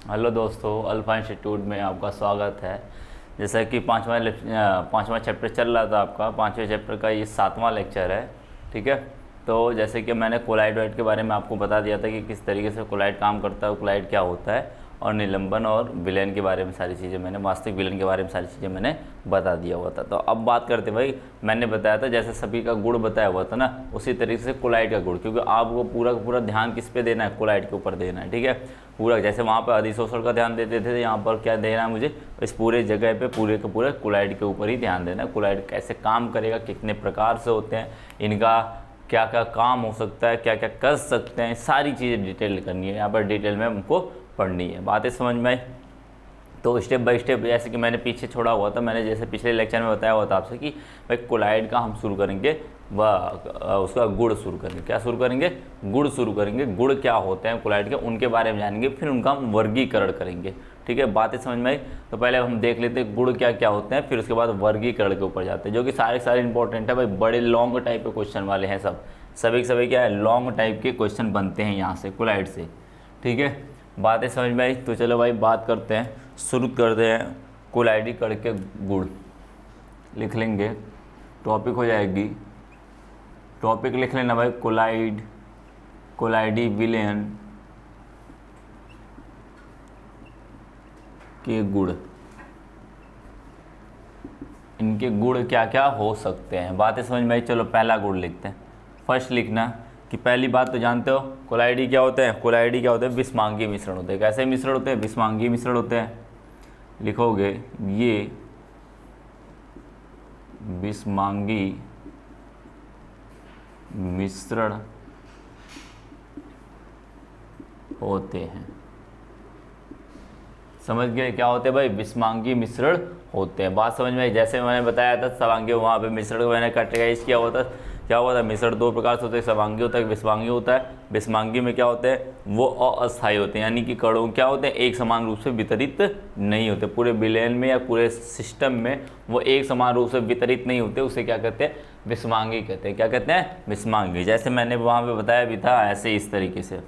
Hello दोस्तों, alpha institute में आपका स्वागत है। जैसा कि पांचवा चैप्टर चल रहा था, आपका पांचवें चैप्टर का ये 7वां लेक्चर है। ठीक है, तो जैसे कि मैंने कोलाइड के बारे में आपको बता दिया था कि किस तरीके से कोलाइड काम करता है, कोलाइड क्या होता है, और निलंबन और विलेन के बारे में सारी चीज़ें मैंने, वास्तविक विलेन के बारे में सारी चीज़ें मैंने बता दिया हुआ था। तो अब बात करते भाई, मैंने बताया था जैसे सभी का गुण बताया हुआ था ना, उसी तरीके से कोलाइड का गुण, क्योंकि आपको पूरा का पूरा ध्यान किस पे देना है, कोलाइड के ऊपर देना है। ठीक है, पूरा जैसे वहाँ पर अधिशोषण का ध्यान देते थे, यहाँ पर क्या देना है मुझे, इस पूरे जगह पे पूरे के पूरे कोलाइड के ऊपर ही ध्यान देना है। कोलाइड कैसे काम करेगा, कितने प्रकार से होते हैं, इनका क्या क्या काम हो सकता है, क्या क्या कर सकते हैं, सारी चीज़ें डिटेल करनी है, यहाँ पर डिटेल में हमको पढ़नी है। बातें समझ में आई? तो स्टेप बाय स्टेप, जैसे कि मैंने पीछे छोड़ा हुआ था, मैंने जैसे पिछले लेक्चर में बताया हुआ था आपसे कि भाई कोलाइड का हम शुरू करेंगे, वह उसका गुण शुरू करेंगे। क्या शुरू करेंगे? गुण शुरू करेंगे। गुण क्या होते हैं कोलाइड के, उनके बारे में जानेंगे, फिर उनका हम वर्गीकरण करेंगे। ठीक है, बातें समझ में आई? तो पहले हम देख लेते हैं गुण क्या क्या होते हैं, फिर उसके बाद वर्गीकरण के ऊपर जाते हैं, जो कि सारे इंपॉर्टेंट है भाई, बड़े लॉन्ग टाइप के क्वेश्चन वाले हैं सब, सभी के सभी क्या है, लॉन्ग टाइप के क्वेश्चन बनते हैं यहाँ से कोलाइड से। ठीक है, बातें समझ में आई? तो चलो भाई बात करते हैं, शुरू करते हैं। कोलाइडी कण के गुण लिख लेंगे, टॉपिक हो जाएगी, टॉपिक लिख लेना भाई, कोलाइड, कोलाइडी विलेन के गुण, इनके गुण क्या क्या हो सकते हैं। बातें समझ में आई? चलो पहला गुण लिखते हैं। फर्स्ट लिखना कि पहली बात तो जानते हो कोलाइडी क्या होते हैं। कोलाइडी क्या होते हैं? विषमांगी मिश्रण होते हैं। कैसे मिश्रण होते हैं? विषमांगी मिश्रण होते हैं। लिखोगे ये विषमांगी मिश्रण होते हैं। समझ गए क्या होते हैं भाई? विषमांगी मिश्रण होते हैं। बात समझ में आई? जैसे मैंने बताया था सवांगी, वहाँ पे मिश्रण को मैंने कैटेगराइज किया हुआ था। क्या हुआ था? मिश्रण दो प्रकार से होते हैं, सवांगी होता है, विषमांगी होता है। विषमांगी में क्या होते हैं? वो अस्थायी होते हैं, यानी कि कणों क्या होते हैं, एक समान रूप से वितरित नहीं होते। पूरे विलयन में या पूरे सिस्टम में वो एक समान रूप से वितरित नहीं होते, उसे क्या कहते हैं? विषमांगी कहते हैं। क्या कहते हैं? विषमांगी। जैसे मैंने वहाँ पे बताया भी था, ऐसे इस तरीके से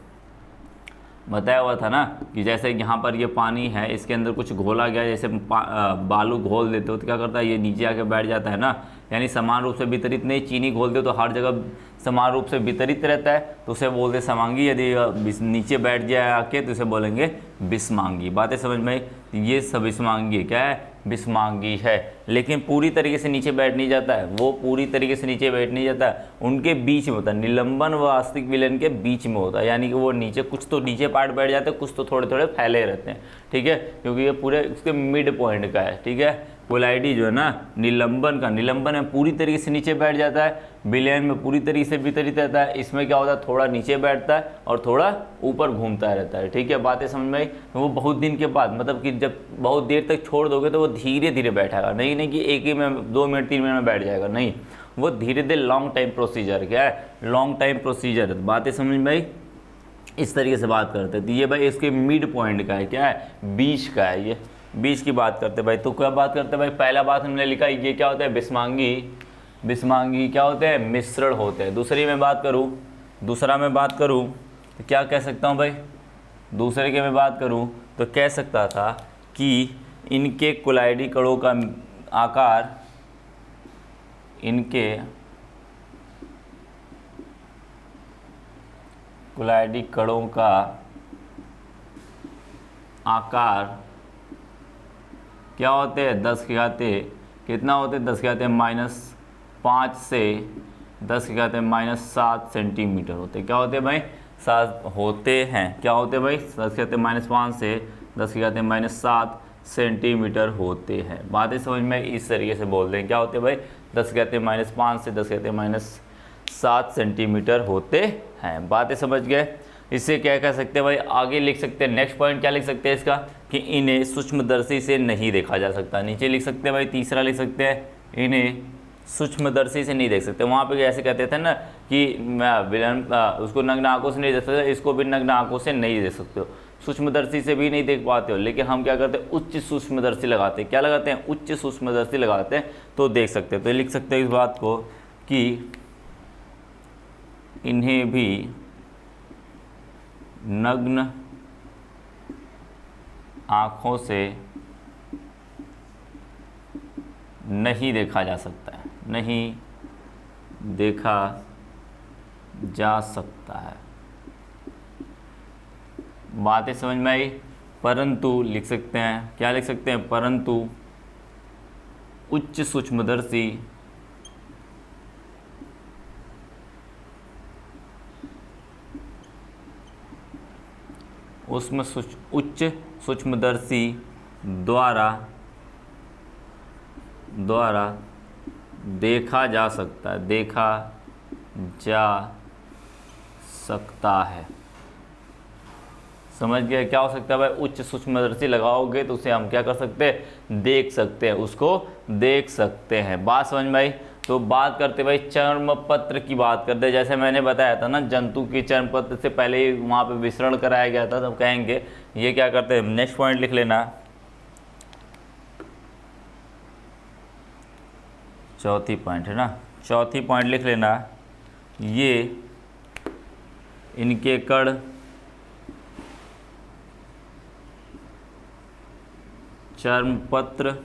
बताया हुआ था ना, कि जैसे यहाँ पर ये पानी है, इसके अंदर कुछ घोला गया, जैसे बालू घोल देते हो तो क्या करता है, ये नीचे आके बैठ जाता है ना, यानी समान रूप से वितरित नहीं। चीनी घोल दो तो हर जगह समान रूप से वितरित रहता है, तो उसे बोलते समांगी। यदि नीचे बैठ जाए आके तो उसे बोलेंगे विषमांगी। बातें समझ में आई? ये सब विषमांगी क्या है? विषमांगी है। लेकिन पूरी तरीके से नीचे बैठ नहीं जाता है, वो पूरी तरीके से नीचे बैठ नहीं जाता है, उनके बीच में होता है, निलंबन व वास्तविक विलयन के बीच में होता है। यानी कि वो नीचे, कुछ तो नीचे पार्ट बैठ जाते हैं, कुछ तो थोड़े थोड़े फैले रहते हैं। ठीक है, क्योंकि ये पूरे उसके मिड पॉइंट का है। ठीक है, कोलाइडी जो है ना, निलंबन में पूरी तरीके से नीचे बैठ जाता है, विलयन में पूरी तरीके से वितरित रहता है। इसमें क्या होता है, थोड़ा नीचे बैठता है और थोड़ा ऊपर घूमता रहता है। ठीक है, बातें समझ में आई? वो बहुत दिन के बाद, मतलब कि जब बहुत देर तक छोड़ दोगे तो वो धीरे धीरे बैठेगा, नहीं कि एक ही में 2 मिनट 3 मिनट में बैठ जाएगा, नहीं, वो धीरे धीरे लॉन्ग टाइम प्रोसीजर। क्या है? Long time procedure. बातें समझ में आई? इस तरीके से बात करते हैं। तो ये भाई इसके मिड पॉइंट का है, क्या है, बीच का है, ये बीच की बात करते हैं भाई। तो क्या बात करते हैं भाई? पहला बात हमने लिखा, ये क्या होता है, विषमांगी। विषमांगी क्या होते हैं? मिश्रण होते हैं। दूसरा मैं बात करूँ तो क्या कह सकता हूँ भाई? दूसरे की मैं बात करूँ तो कह सकता था कि इनके कोलाइडी कणों का आकार, इनके कोलाइडी कणों का आकार क्या होते हैं? 10 की घाते कितना होते हैं? 10 की घाते -5 से 10 की घाते -7 सेंटीमीटर होते हैं। क्या होते हैं भाई? 7 होते हैं। क्या होते हैं भाई? 10 की घाते -5 से 10 की घाते -7 सेंटीमीटर होते हैं। बातें समझ में इस तरीके से बोल दें, क्या होते हैं भाई? 10 की घाते -5 से 10 की घाते -7 सेंटीमीटर होते हैं। बातें समझ गए? इससे क्या कह सकते हैं भाई? आगे लिख सकते हैं, नेक्स्ट पॉइंट क्या लिख सकते हैं इसका, कि इन्हें सूक्ष्मदर्शी से नहीं देखा जा सकता। नीचे लिख सकते हैं भाई, तीसरा लिख सकते हैं, इन्हें सूक्ष्मदर्शी से नहीं देख सकते। वहाँ पे ऐसे कहते थे ना कि विलन उसको नग्न आंखों से नहीं देख सकते, इसको भी नग्न आंखों से नहीं देख सकते हो, सूक्ष्मदर्शी से भी नहीं देख पाते हो। लेकिन हम क्या करते हैं? उच्च सूक्ष्मदर्शी लगाते हैं। क्या लगाते हैं? उच्च सूक्ष्मदर्शी लगाते हैं, तो देख सकते हैं। तो लिख सकते हैं इस बात को कि इन्हें भी नग्न आँखों से नहीं देखा जा सकता है, नहीं देखा जा सकता है। बातें समझ में आई। परंतु लिख सकते हैं, क्या लिख सकते हैं, परंतु उच्च सूक्ष्मदर्शी उसमें उच्च सूक्ष्मदर्शी द्वारा देखा जा सकता है, देखा जा सकता है। समझ गए क्या हो सकता है भाई, उच्च सूक्ष्मदर्शी लगाओगे तो उसे हम क्या कर सकते हैं, देख सकते हैं, उसको देख सकते हैं। बात समझ में आई। तो बात करते भाई चर्मपत्र की बात करते, जैसे मैंने बताया था ना, जंतु की चर्मपत्र से पहले ही वहाँ पे विसरण कराया गया था, तब कहेंगे ये क्या करते हैं। नेक्स्ट पॉइंट लिख लेना, चौथी पॉइंट है ना, चौथी पॉइंट लिख लेना, ये इनके कण चर्मपत्र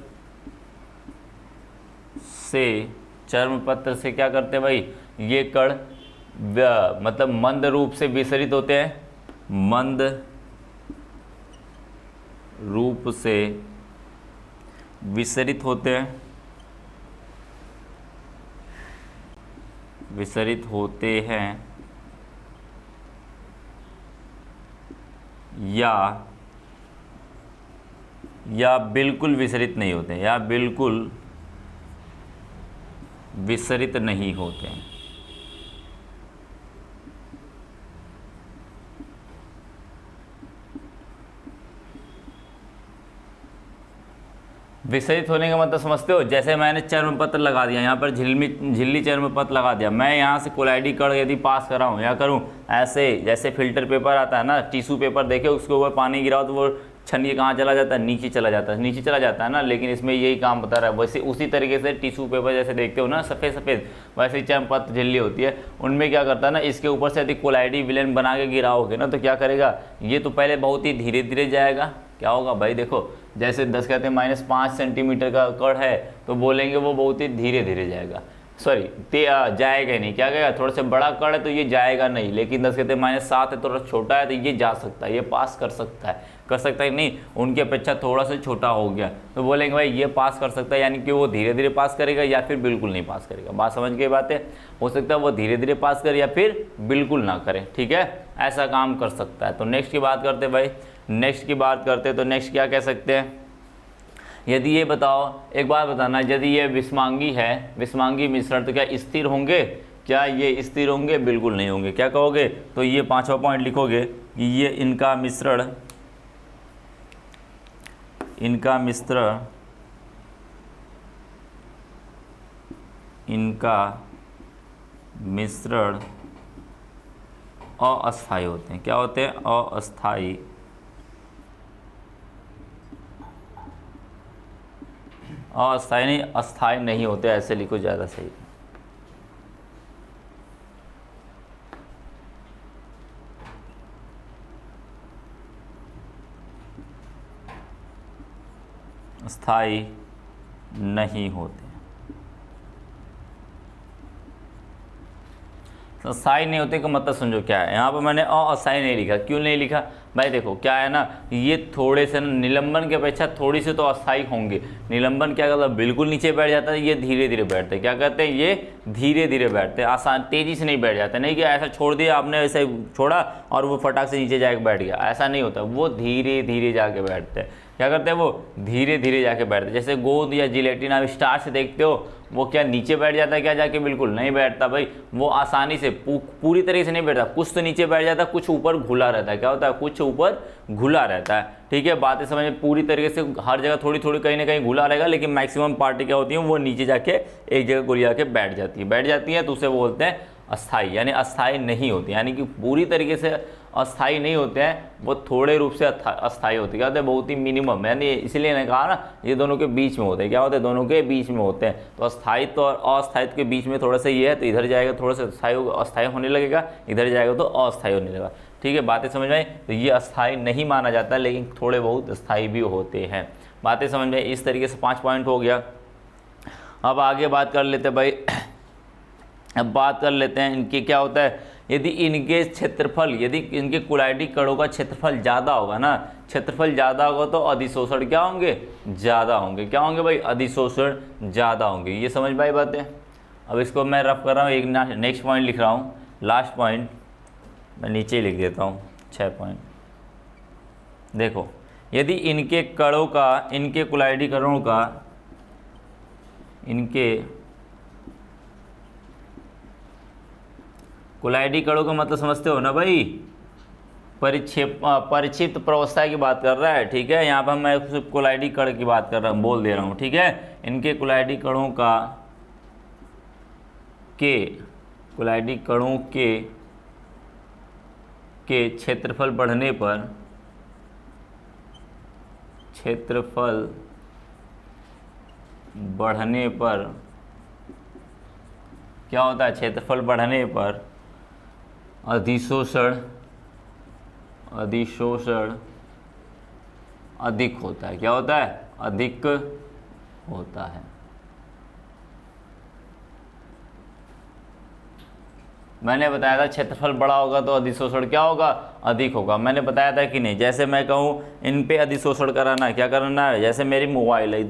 से क्या करते हैं भाई, ये कण मतलब मंद रूप से विसरित होते हैं, मंद रूप से विसरित होते हैं, या बिल्कुल विसरित नहीं होते, या बिल्कुल विसरित नहीं होते हैं। विसरित होने का मतलब समझते हो, जैसे मैंने चर्मपत्र लगा दिया, यहाँ पर झिल्ली चर्मपत्र लगा दिया, मैं यहाँ से कोलाइडी कण यदि पास कर रहा हूँ या करूँ ऐसे, जैसे फिल्टर पेपर आता है ना, टिश्यू पेपर देखे, उसके ऊपर पानी गिराओ तो वो छन्नी कहाँ चला जाता है, नीचे चला जाता है ना, लेकिन इसमें यही काम बता रहा है। वैसे उसी तरीके से टिश्यू पेपर जैसे देखते हो ना सफ़ेद सफ़ेद, वैसे ही चर्मपत्र झिल्ली होती है, उनमें क्या करता है ना, इसके ऊपर से यदि कोलाइडी विलेन बना के गिराओगे ना तो क्या करेगा, ये तो पहले बहुत ही धीरे धीरे जाएगा। क्या होगा भाई, देखो जैसे 10 कहते हैं -5 सेंटीमीटर का कण है तो बोलेंगे वो बहुत ही धीरे धीरे जाएगा, सॉरी जाएगा ही नहीं, क्या कहेगा, थोड़ा सा बड़ा कण है तो ये जाएगा नहीं, लेकिन 10 कहते हैं -7 है, थोड़ा छोटा है तो ये जा सकता है, ये पास कर सकता है नहीं, उनकी अपेक्षा थोड़ा सा छोटा हो गया तो बोलेंगे भाई ये पास कर सकता है, यानी कि वो धीरे धीरे पास करेगा या फिर बिल्कुल नहीं पास करेगा। बात समझ के बात है, हो सकता है वो धीरे धीरे पास करे या फिर बिल्कुल ना करे, ठीक है, ऐसा काम कर सकता है। तो नेक्स्ट की बात करते भाई, नेक्स्ट की बात करते तो नेक्स्ट क्या कह सकते हैं, यदि ये बताओ, एक बात बताना, यदि ये विषमांगी है, विषमांगी मिश्रण, तो क्या स्थिर होंगे, क्या ये स्थिर होंगे, बिल्कुल नहीं होंगे। क्या कहोगे, तो ये 5वां पॉइंट लिखोगे कि ये इनका मिश्रण अस्थायी होते हैं। क्या होते हैं, अस्थायी। अस्थायी नहीं, अस्थायी नहीं होते, ऐसे लिखो ज़्यादा सही। अस्थायी नहीं होते, अस्थायी नहीं होते का मतलब समझो क्या है। यहाँ पर मैंने अस्थायी नहीं लिखा, क्यों नहीं लिखा भाई, देखो क्या है ना, ये थोड़े से निलंबन की अपेक्षा थोड़ी से तो अस्थायी होंगे। निलंबन क्या करता है, बिल्कुल नीचे बैठ जाता है, ये धीरे धीरे बैठते हैं। क्या कहते हैं, ये धीरे धीरे बैठते हैं, आसान तेजी से नहीं बैठ जाते। नहीं कि ऐसा छोड़ दिया आपने, ऐसे छोड़ा और वो फटाक से नीचे जाके बैठ गया, ऐसा नहीं होता, वो धीरे धीरे जाके बैठते हैं। क्या करते हैं, वो धीरे धीरे जाके बैठते हैं। जैसे गोंद या जिलेटिन आप स्टार से देखते हो, वो क्या नीचे बैठ जाता है, क्या जाके, बिल्कुल नहीं बैठता भाई, वो आसानी से पूरी तरीके से नहीं बैठता, कुछ तो नीचे बैठ जाता है, कुछ ऊपर घुला रहता है। क्या होता है, कुछ ऊपर घुला रहता है, ठीक है। बातें समझ में, पूरी तरीके से हर जगह थोड़ी थोड़ी कहीं ना कहीं घुला रहेगा, लेकिन मैक्सिमम पार्टी क्या होती है, वो नीचे जाके एक जगह गुलिया के बैठ जाती है, तो उसे बोलते हैं अस्थायी, यानी अस्थायी नहीं होती, यानी कि पूरी तरीके से अस्थायी नहीं होते हैं, वो थोड़े रूप से अस्थायी होते हैं। क्या होते हैं, बहुत ही मिनिमम, यानी इसलिए मैंने कहा ना ये दोनों के बीच में होते हैं। क्या होते हैं, दोनों के बीच में होते हैं। तो अस्थायित्व और अस्थायित्व के बीच में थोड़ा सा ये है, तो इधर जाएगा थोड़ा सा अस्थायी होने लगेगा, इधर जाएगा तो अस्थायी होने लगेगा। ठीक है, बातें समझ में आई। तो ये अस्थाई नहीं माना जाता, लेकिन थोड़े बहुत स्थायी भी होते हैं। बातें समझ में, इस तरीके से 5 पॉइंट हो गया। अब आगे बात कर लेते हैं भाई, अब बात कर लेते हैं इनके क्या होता है। यदि इनके क्षेत्रफल, यदि इनके कुलाइडी कणों का क्षेत्रफल ज़्यादा होगा ना, क्षेत्रफल ज़्यादा होगा तो अधिशोषण क्या होंगे, ज़्यादा होंगे। क्या होंगे भाई, अधिशोषण ज़्यादा होंगे। ये समझ में आई बातें। अब इसको मैं रफ कर रहा हूँ, एक नेक्स्ट पॉइंट लिख रहा हूँ, लास्ट पॉइंट मैं नीचे ही लिख देता हूँ, 6 पॉइंट। देखो, यदि इनके कणों का, इनके कुलाइडी कणों का, इनके कुलाइडी कणों का मतलब समझते हो ना भाई, परिक्षिप्त प्रवस्था की बात कर रहा है, ठीक है। यहाँ पर मैं सिर्फ कुलाइडी कण की बात कर रहा हूँ, बोल दे रहा हूँ, ठीक है। इनके कुलाइडी कणों का कुलाइडी कणों के क्षेत्रफल बढ़ने पर, क्षेत्रफल बढ़ने पर क्या होता है, क्षेत्रफल बढ़ने पर अधिशोषण अधिक होता है। क्या होता है, अधिक होता है। मैंने बताया था क्षेत्रफल बड़ा होगा तो अधिशोषण क्या होगा, अधिक होगा। मैंने बताया था कि नहीं। जैसे मैं कहूँ इन पे अधिशोषण कराना है, क्या करना है, जैसे मेरी मोबाइल है,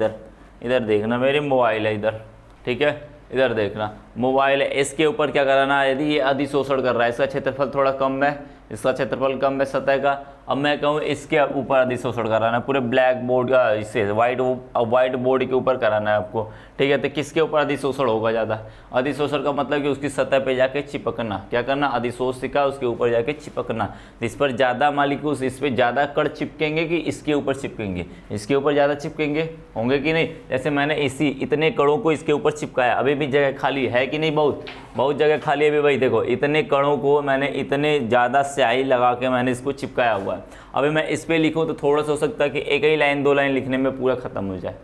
इधर देखना, मेरी मोबाइल है इधर, ठीक है, इधर देखना, मोबाइल है, इसके ऊपर क्या कराना है, यदि ये अधिशोषण कर रहा है, इसका क्षेत्रफल थोड़ा कम है, इसका क्षेत्रफल कम है सतह का। अब मैं कहूँ इसके ऊपर अधिशोषण कराना है, पूरे ब्लैक बोर्ड का, इससे वाइट बोर्ड के ऊपर कराना है आपको, ठीक है। तो किसके ऊपर अधिशोषण होगा ज़्यादा, अधिशोषण का मतलब कि उसकी सतह पे जाके चिपकना, क्या करना, अधिशोषिका उसके ऊपर जाके चिपकना। इस पर ज़्यादा मालिक्यूल्स, इस पर ज़्यादा कण चिपकेंगे कि इसके ऊपर चिपकेंगे, इसके ऊपर ज़्यादा चिपकेंगे होंगे कि नहीं। जैसे मैंने इतने कणों को इसके ऊपर चिपकाया, अभी भी जगह खाली है कि नहीं, बहुत जगह खाली है अभी भाई। देखो, इतने कणों को मैंने इतने ज़्यादा स्याही लगा के मैंने इसको चिपकाया हुआ है। अभी मैं इस पर लिखूँ तो थोड़ा सा हो सकता है कि एक ही लाइन 2 लाइन लिखने में पूरा खत्म हो जाए।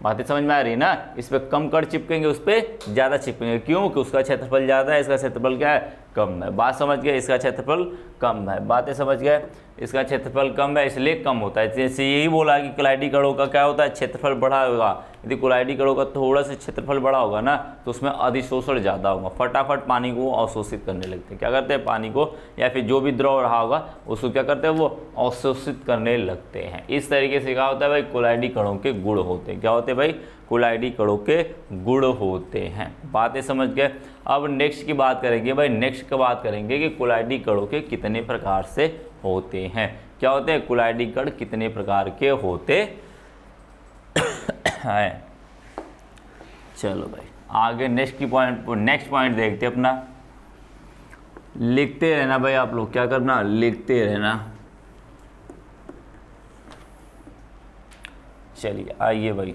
बातें समझ में आ रही है ना। इस पर कम कण चिपकेंगे, उस पर ज़्यादा चिपकेंगे। क्यों? कि उसका क्षेत्रफल ज़्यादा है, इसका क्षेत्रफल क्या है, कम है। बात समझ गए, इसका क्षेत्रफल कम है। बातें समझ गए, इसका क्षेत्रफल कम है इसलिए कम होता है। जैसे यही बोला कि कुलाइडी कणों का क्या होता है, क्षेत्रफल बड़ा होगा। यदि कुलाइडी कणों का थोड़ा सा क्षेत्रफल बड़ा होगा ना तो उसमें अधिशोषण ज़्यादा होगा, फटाफट पानी को अवशोषित करने लगते हैं। क्या करते हैं, पानी को या फिर जो भी द्रव रहा होगा उसको क्या करते हैं, वो अवशोषित करने लगते हैं। इस तरीके से क्या होता है भाई, कुलाइडी कणों के गुण होते हैं। क्या होते हैं भाई, कुलाइडी कणों के गुण होते हैं। बातें समझ गए। अब नेक्स्ट की बात करेंगे भाई, नेक्स्ट की बात करेंगे कि कुलाइडी कणों के कितने प्रकार से होते हैं। क्या होते हैं, कुलाइडी कण कितने प्रकार के होते हैं। चलो भाई आगे नेक्स्ट पॉइंट देखते हैं अपना। लिखते रहना भाई, आप लोग क्या करना, लिखते रहना। चलिए आइए भाई,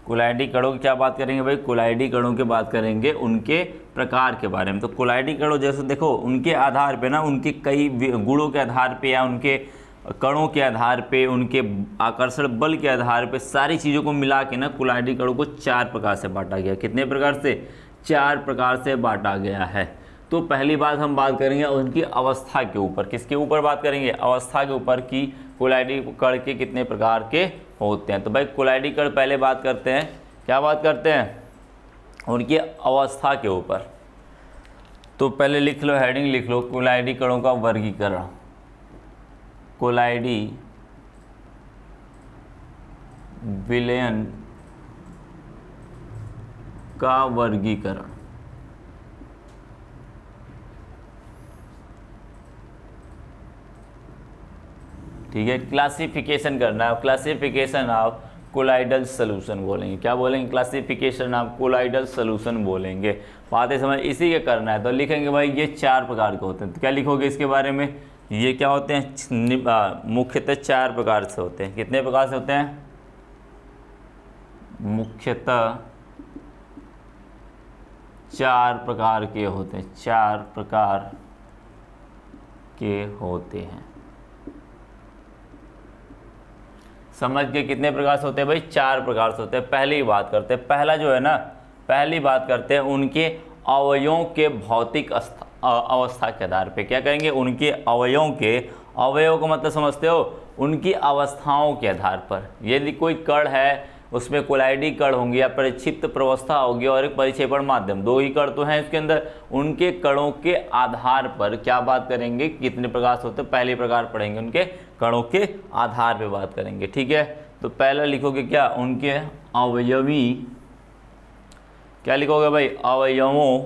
कुलाइडी कणों की क्या बात करेंगे भाई, कुलाइडी कणों की बात करेंगे उनके प्रकार के बारे में। तो कुलाइडी कणों जैसे देखो, उनके आधार पे ना, उनके कई गुणों के आधार पे या उनके कणों के आधार पे, उनके आकर्षण बल के आधार पे, सारी चीज़ों को मिला के ना कुलाइडी कणों को 4 प्रकार से बांटा गया। कितने प्रकार से, 4 प्रकार से बांटा गया है। तो पहली बात हम बात करेंगे उनकी अवस्था के ऊपर। किसके ऊपर बात करेंगे, अवस्था के ऊपर की कुलाइडी कण के कितने प्रकार के होते हैं। तो भाई कुलाइडी कण पहले बात करते हैं, क्या बात करते हैं, उनकी अवस्था के ऊपर। तो पहले लिख लो, हेडिंग लिख लो, कुलाइडी कणों का वर्गीकरण। कुलाइडी विलयन का वर्गीकरण। ठीक है, क्लासिफिकेशन करना है। क्लासिफिकेशन ऑफ कोलाइडल सॉल्यूशन बोलेंगे। क्या बोलेंगे, क्लासिफिकेशन ऑफ कोलाइडल सॉल्यूशन बोलेंगे। बातें समझ इसी के करना है। तो लिखेंगे भाई ये 4 प्रकार के होते हैं। तो क्या लिखोगे इसके बारे में, ये क्या होते हैं, मुख्यतः 4 प्रकार से होते हैं। कितने प्रकार से होते हैं, मुख्यतः 4 प्रकार के होते हैं। 4 प्रकार के होते हैं। समझ के, कितने प्रकार से होते हैं भाई, 4 प्रकार से होते हैं। पहले ही बात करते हैं, पहला जो है ना, पहली बात करते हैं उनके अवयवों के भौतिक अवस्था के आधार पे। क्या करेंगे? उनके अवयवों के, अवयव का मतलब समझते हो, उनकी अवस्थाओं के आधार पर। यदि कोई कण है उसमें कोलाइडी कण होंगे या परिक्षिप्त प्रवस्था होगी और एक परिक्षेपण माध्यम, दो ही कण तो हैं इसके अंदर, उनके कणों के आधार पर क्या बात करेंगे? कितने प्रकार से होते हैं? पहले प्रकार पढ़ेंगे, उनके कणों के आधार पर बात करेंगे। ठीक है, तो पहला लिखोगे क्या? उनके अवयवी, क्या लिखोगे भाई? अवयवों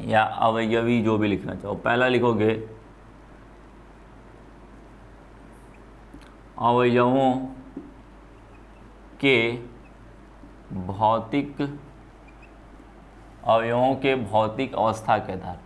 या अवयवी, जो भी लिखना चाहो। पहला लिखोगे अवयवों के भौतिक, अवयवों के भौतिक अवस्था के आधार पर।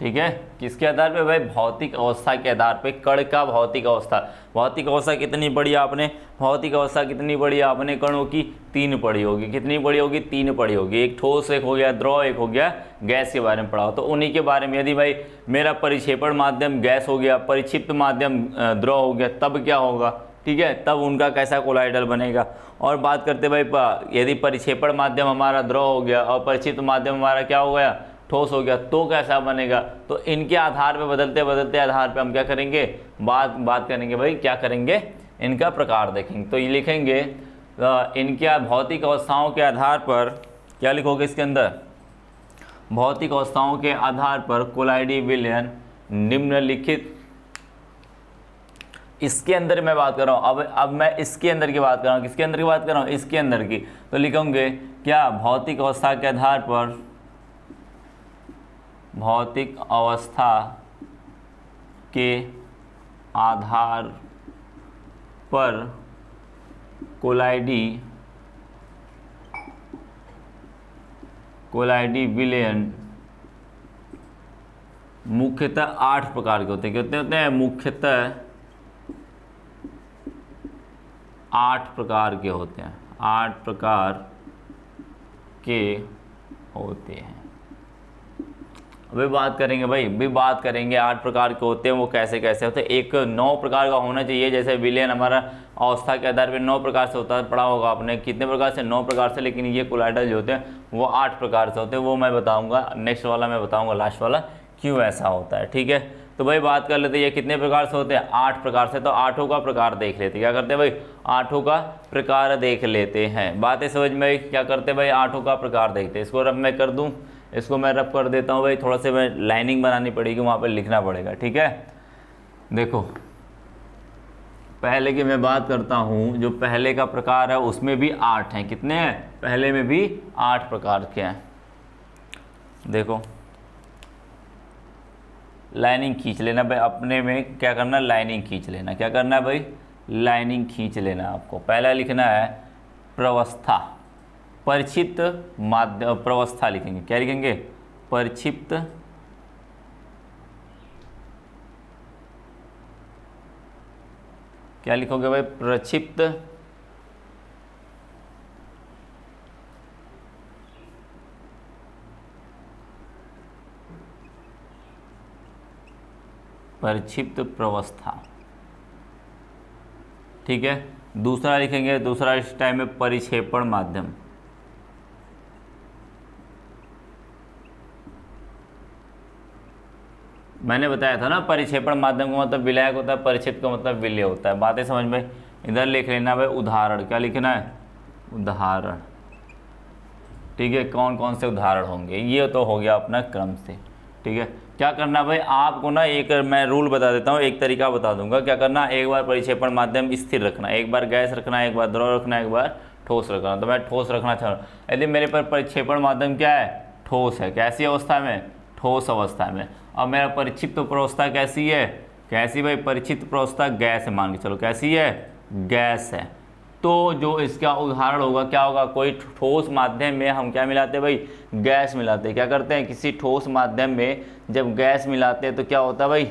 ठीक है, किसके आधार पे भाई? भौतिक अवस्था के आधार पे। कण का भौतिक अवस्था, भौतिक अवस्था कितनी पढ़ी आपने? भौतिक अवस्था कितनी पढ़ी आपने? कणों की 3 पढ़ी होगी। कितनी पढ़ी होगी? 3 पढ़ी होगी। एक ठोस, एक हो गया द्रव, एक हो गया गैस के बारे में पढ़ा हो। तो उन्हीं के बारे में, यदि भाई मेरा परिक्षेपण माध्यम गैस हो गया, परिक्षिप्त माध्यम द्रव हो गया, तब क्या होगा? ठीक है, तब उनका कैसा कोलाइडल बनेगा। और बात करते भाई यदि परिक्षेपण माध्यम हमारा द्रव हो गया और परिक्षिप्त माध्यम हमारा क्या हो गया? ठोस हो गया, तो कैसा बनेगा? तो इनके आधार पे, बदलते बदलते आधार पे हम क्या करेंगे? बात करेंगे भाई, क्या करेंगे? इनका प्रकार देखेंगे। तो ये लिखेंगे इनके भौतिक अवस्थाओं के आधार पर, क्या लिखोगे इसके अंदर? भौतिक अवस्थाओं के आधार पर कोलाइडी विलयन निम्नलिखित, इसके अंदर मैं बात कर रहा हूँ। अब मैं इसके अंदर की बात कर रहा हूँ। किसके अंदर की बात कर रहा हूँ? इसके अंदर की। तो लिखोगे क्या? भौतिक अवस्था के आधार पर, भौतिक अवस्था के आधार पर कोलाइडी विलयन मुख्यतः 8 प्रकार के होते हैं। कितने होते हैं? मुख्यतः 8 प्रकार के होते हैं। 8 प्रकार के होते हैं। अभी बात करेंगे भाई, अभी बात करेंगे 8 प्रकार के होते हैं, वो कैसे कैसे होते हैं। एक 9 प्रकार का होना चाहिए। जैसे विलयन हमारा अवस्था के आधार पर 9 प्रकार से होता है, पढ़ा होगा आपने। कितने प्रकार से? 9 प्रकार से। लेकिन ये कोलाइडल जो होते हैं वो 8 प्रकार से होते हैं। वो मैं बताऊंगा, नेक्स्ट वाला मैं बताऊंगा, लास्ट वाला, क्यों ऐसा होता है। ठीक है, तो भाई बात कर लेते हैं ये कितने प्रकार से होते हैं? 8 प्रकार से। तो 8 का प्रकार देख लेते हैं। क्या करते हैं भाई? 8 का प्रकार देख लेते हैं। बातें समझ में? क्या करते हैं भाई? 8 का प्रकार देखते हैं। इसको रब मैं कर दूं, इसको मैं रब कर देता हूँ भाई। थोड़ा सा मैं लाइनिंग बनानी पड़ेगी, वहाँ पर लिखना पड़ेगा। ठीक है, देखो पहले की मैं बात करता हूँ। जो पहले का प्रकार है उसमें भी 8 हैं। कितने हैं? पहले में भी 8 प्रकार के हैं। देखो लाइनिंग खींच लेना भाई, अपने में क्या करना? लाइनिंग खींच लेना। क्या करना है भाई? लाइनिंग खींच लेना आपको। पहला लिखना है प्रवस्था, परिक्षिप्त माध्यम, प्रवस्था लिखेंगे। क्या लिखेंगे? परिक्षिप्त क्या लिखोगे भाई? प्रक्षिप्त परिक्षिप्त प्रवस्था। ठीक है, दूसरा लिखेंगे, दूसरा इस टाइम में परिक्षेपण माध्यम। मैंने बताया था ना, परिक्षेपण माध्यम का मतलब विलायक होता है, परिक्षिप्त का मतलब विलय होता है। बातें समझ में? इधर लिख लेना भाई उदाहरण। क्या लिखना है? उदाहरण। ठीक है, कौन कौन से उदाहरण होंगे? ये तो हो गया अपना क्रम से। ठीक है, क्या करना भाई? आपको ना एक मैं रूल बता देता हूँ, एक तरीका बता दूंगा। क्या करना? एक बार परिक्षेपण माध्यम स्थिर रखना, एक बार गैस रखना, एक बार द्रव रखना, एक बार ठोस रखना। तो मैं ठोस रखना चाह रहा हूँ। यदि मेरे पर परिक्षेपण माध्यम क्या है? ठोस है। कैसी अवस्था में? ठोस अवस्था में। अब मेरा परिक्षिप्त प्रवस्था कैसी है? कैसी भाई? परिक्षिप्त प्रवस्था गैस है, मान के चलो। कैसी है? गैस है। तो जो इसका उदाहरण होगा क्या होगा? कोई ठोस माध्यम में हम क्या मिलाते हैं भाई? गैस मिलाते हैं। क्या करते हैं? किसी ठोस माध्यम में जब गैस मिलाते हैं तो क्या होता है भाई?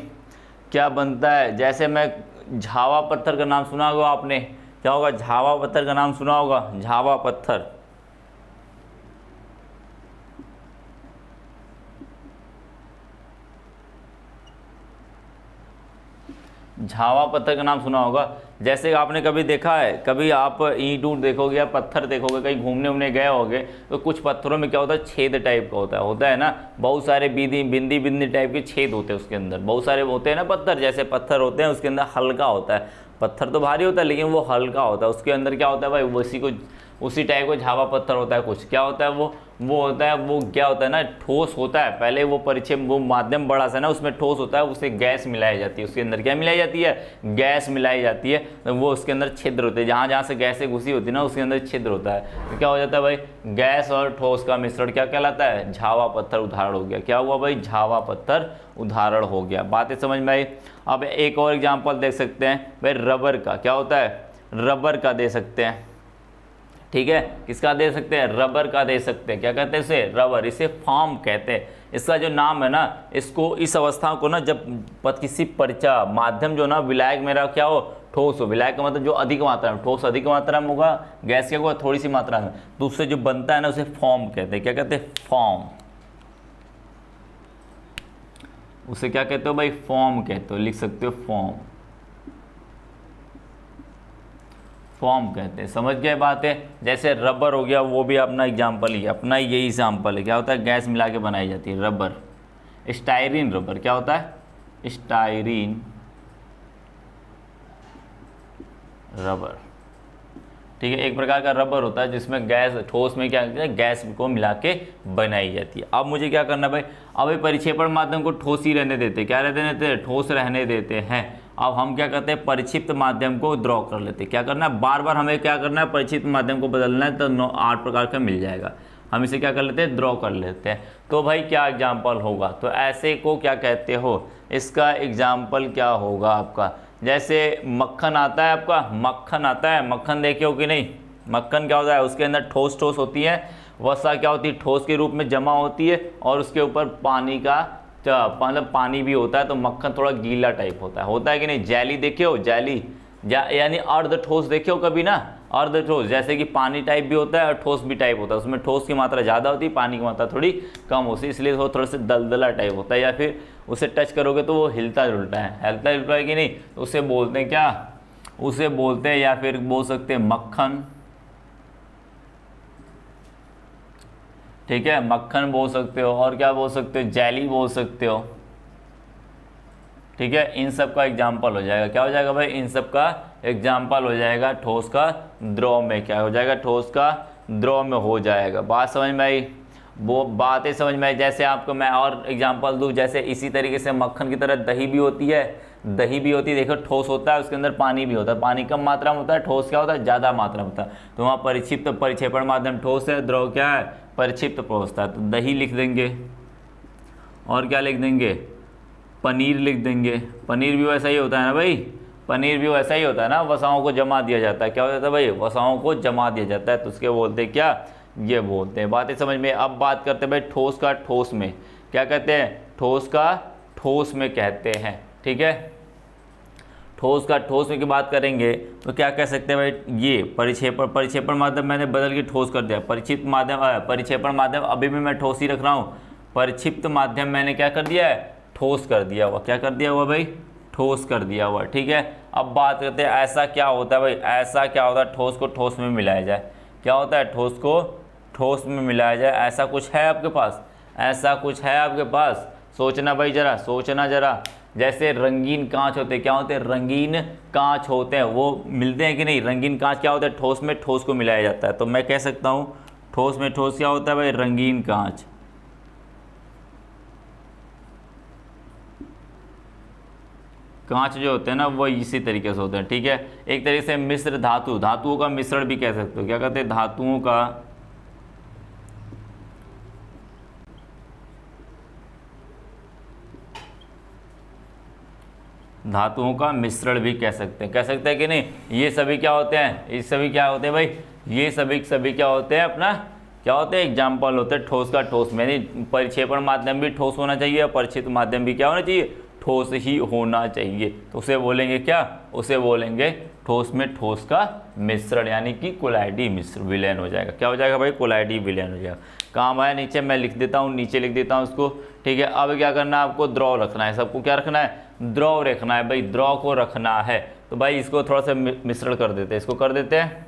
क्या बनता है? जैसे मैं झावा पत्थर का नाम सुना होगा आपने। क्या होगा? झावा पत्थर का नाम सुना होगा, झावा पत्थर। झावा पत्थर का नाम सुना होगा। जैसे आपने कभी देखा है, कभी आप ईंट ऊंट देखोगे या पत्थर देखोगे, कहीं घूमने उमने गए होगे, तो कुछ पत्थरों में क्या होता है, छेद टाइप का होता है ना, बहुत सारे बिंदी बिंदी टाइप के छेद होते हैं उसके अंदर, बहुत सारे होते हैं ना पत्थर, जैसे पत्थर होते हैं उसके अंदर हल्का होता है, पत्थर तो भारी होता है लेकिन वो हल्का होता है, उसके अंदर क्या होता है भाई, उसी टाइप का झावा पत्थर होता है कुछ। क्या होता है वो होता है, वो क्या होता है ना, ठोस होता है, पहले वो परिक्षेप वो माध्यम बड़ा सा ना, उसमें ठोस होता है, उसे गैस मिलाई जाती है, उसके अंदर क्या मिलाई जाती है, गैस मिलाई जाती है, तो वो उसके अंदर छिद्र होते हैं, जहाँ जहाँ से गैसें घुसी होती है ना उसके अंदर छिद्र होता है, तो क्या हो जाता है भाई, गैस और ठोस का मिश्रण क्या कहलाता है, झावा पत्थर उदाहरण हो गया। क्या हुआ भाई, झावा पत्थर उदाहरण हो गया। बातें समझ में आई। अब एक और एग्जाम्पल देख सकते हैं भाई, रबर का। क्या होता है, रबर का दे सकते हैं, ठीक है, किसका दे सकते हैं, रबर का दे सकते हैं। क्या कहते हैं इसे, रबर, इसे फॉर्म कहते हैं। इसका जो नाम है ना, इसको इस अवस्था को ना, जब किसी परिचा माध्यम जो ना विलायक मेरा क्या हो, ठोस हो, विलायक का मतलब जो अधिक मात्रा में, ठोस अधिक मात्रा में होगा, गैस क्या होगा थोड़ी सी मात्रा में, तो उससे जो बनता है ना उसे फॉर्म कहते हैं। क्या कहते हैं, फॉर्म। उसे क्या कहते हो भाई, फॉर्म कहते हो, लिख सकते हो फॉर्म, फॉर्म कहते हैं। समझ गए बात है। जैसे रबर हो गया, वो भी अपना एग्जाम्पल ही है, अपना यही एग्जाम्पल है। क्या होता है, गैस मिला के बनाई जाती है रबर। स्टायरीन रबर, क्या होता है, स्टायरीन रबर, ठीक है, एक प्रकार का रबर होता है जिसमें गैस, ठोस में क्या करते हैं, गैस को मिला के बनाई जाती है। अब मुझे क्या करना है भाई, अब ये परिक्षेपण माध्यम को ठोस ही रहने देते, क्या रहने देते हैं, ठोस रहने देते हैं। अब हम क्या करते हैं, परिक्षिप्त माध्यम को ड्रॉ कर लेते हैं। क्या करना है, बार बार हमें क्या करना है, परिक्षिप्त माध्यम को बदलना है, तो 8 प्रकार का मिल जाएगा। हम इसे क्या कर लेते हैं, ड्रॉ कर लेते हैं। तो भाई क्या एग्जाम्पल होगा, तो ऐसे को क्या कहते हो, इसका एग्जाम्पल क्या होगा आपका, जैसे मक्खन आता है आपका, मक्खन आता है, मक्खन देखे हो कि नहीं, मक्खन क्या होता है, उसके अंदर ठोस ठोस होती है, वसा क्या होती है, ठोस के रूप में जमा होती है, और उसके ऊपर पानी का मतलब पानी भी होता है, तो मक्खन थोड़ा गीला टाइप होता है कि नहीं। जेली देखे हो, जेली यानी अर्ध ठोस देखे हो कभी ना, अर्ध ठोस, जैसे कि पानी टाइप भी होता है और ठोस भी टाइप होता है, उसमें ठोस की मात्रा ज़्यादा होती है, पानी की मात्रा थोड़ी कम होती है, इसलिए वो थोड़ा सा दलदला टाइप होता है, या फिर उसे टच करोगे तो वो हिलता जुलता है कि नहीं, तो उसे बोलते हैं क्या, उसे बोलते हैं, या फिर बोल सकते हैं मक्खन, ठीक है, मक्खन बोल सकते हो, और क्या बोल सकते हो, जेली बोल सकते हो, ठीक है। इन सब का एग्जाम्पल हो जाएगा, क्या हो जाएगा भाई, इन सब का एग्जाम्पल हो जाएगा ठोस का द्रव में, क्या हो जाएगा, ठोस का द्रव में हो जाएगा। बात समझ में आई, वो बातें समझ में आई। जैसे आपको मैं और एग्जांपल दूं, जैसे इसी तरीके से मक्खन की तरह दही भी होती है, दही भी होती है, देखो ठोस होता है, उसके अंदर पानी भी होता है, पानी कम मात्रा में होता है, ठोस क्या होता है, ज़्यादा मात्रा में होता है, तो वहाँ परिक्षिप्त परिक्षेपण माध्यम ठोस है, द्रव क्या है, परिक्षिप्त पहुँचता है, तो दही लिख देंगे, और क्या लिख देंगे, पनीर लिख देंगे। पनीर भी वैसा ही होता है ना भाई, पनीर भी वैसा ही होता है ना, वसाओं को जमा दिया जाता है, क्या हो जाता है भाई, वसाओं को जमा दिया जाता है, तो उसके बोलते हैं क्या, ये बोलते हैं। बातें समझ में। अब बात करते हैं भाई ठोस का ठोस में, क्या कहते हैं, ठोस का ठोस में कहते हैं, ठीक है। ठोस का ठोस में की बात करेंगे तो क्या कह सकते हैं भाई, ये परिक्षेपण माध्यम मैंने बदल के ठोस कर दिया, परिक्षिप्त माध्यम परिक्षेपण माध्यम अभी भी मैं ठोस ही रख रहा हूँ, परिक्षिप्त माध्यम मैंने क्या कर दिया है, ठोस कर दिया हुआ, क्या कर दिया हुआ भाई, ठोस कर दिया हुआ, ठीक है। अब बात करते हैं ऐसा क्या होता है भाई, ऐसा क्या होता है, ठोस को ठोस में मिलाया जाए, क्या होता है, ठोस को ठोस में मिलाया जाए, ऐसा कुछ है आपके पास, ऐसा कुछ है आपके पास, सोचना भाई जरा, सोचना जरा। जैसे रंगीन कांच होते हैं, क्या होते हैं, रंगीन कांच होते हैं, वो मिलते हैं कि नहीं, रंगीन कांच क्या होता है, ठोस में ठोस को मिलाया जाता है, तो मैं कह सकता हूँ ठोस में ठोस क्या होता है भाई, रंगीन कांच। कांच जो होते हैं ना वो इसी तरीके से होते हैं, ठीक है। एक तरीके से मिश्र धातु, धातुओं का मिश्रण भी कह सकते हो, क्या कहते हैं, धातुओं का मिश्रण भी कह सकते हैं कि नहीं। ये सभी क्या होते हैं, ये सभी क्या होते हैं भाई, ये सभी क्या होते हैं, अपना क्या होते हैं, एग्जाम्पल होते हैं ठोस का ठोस में। यानी परिक्षेपण माध्यम भी ठोस होना चाहिए और परिक्षिप्त माध्यम भी क्या होना चाहिए, ठोस ही होना चाहिए, तो उसे बोलेंगे क्या, उसे बोलेंगे ठोस में ठोस का मिश्रण, यानी कि कोलाइडी मिश्र विलयन हो जाएगा, क्या हो जाएगा भाई, कोलाइडी विलयन हो जाएगा। काम आया नीचे, मैं लिख देता हूँ, नीचे लिख देता हूँ उसको, ठीक है। अब क्या करना है आपको, द्रव रखना है, सबको क्या रखना है, द्रव रखना है भाई, द्रव को रखना है। तो भाई इसको थोड़ा सा मिश्रण कर देते हैं, इसको कर देते हैं,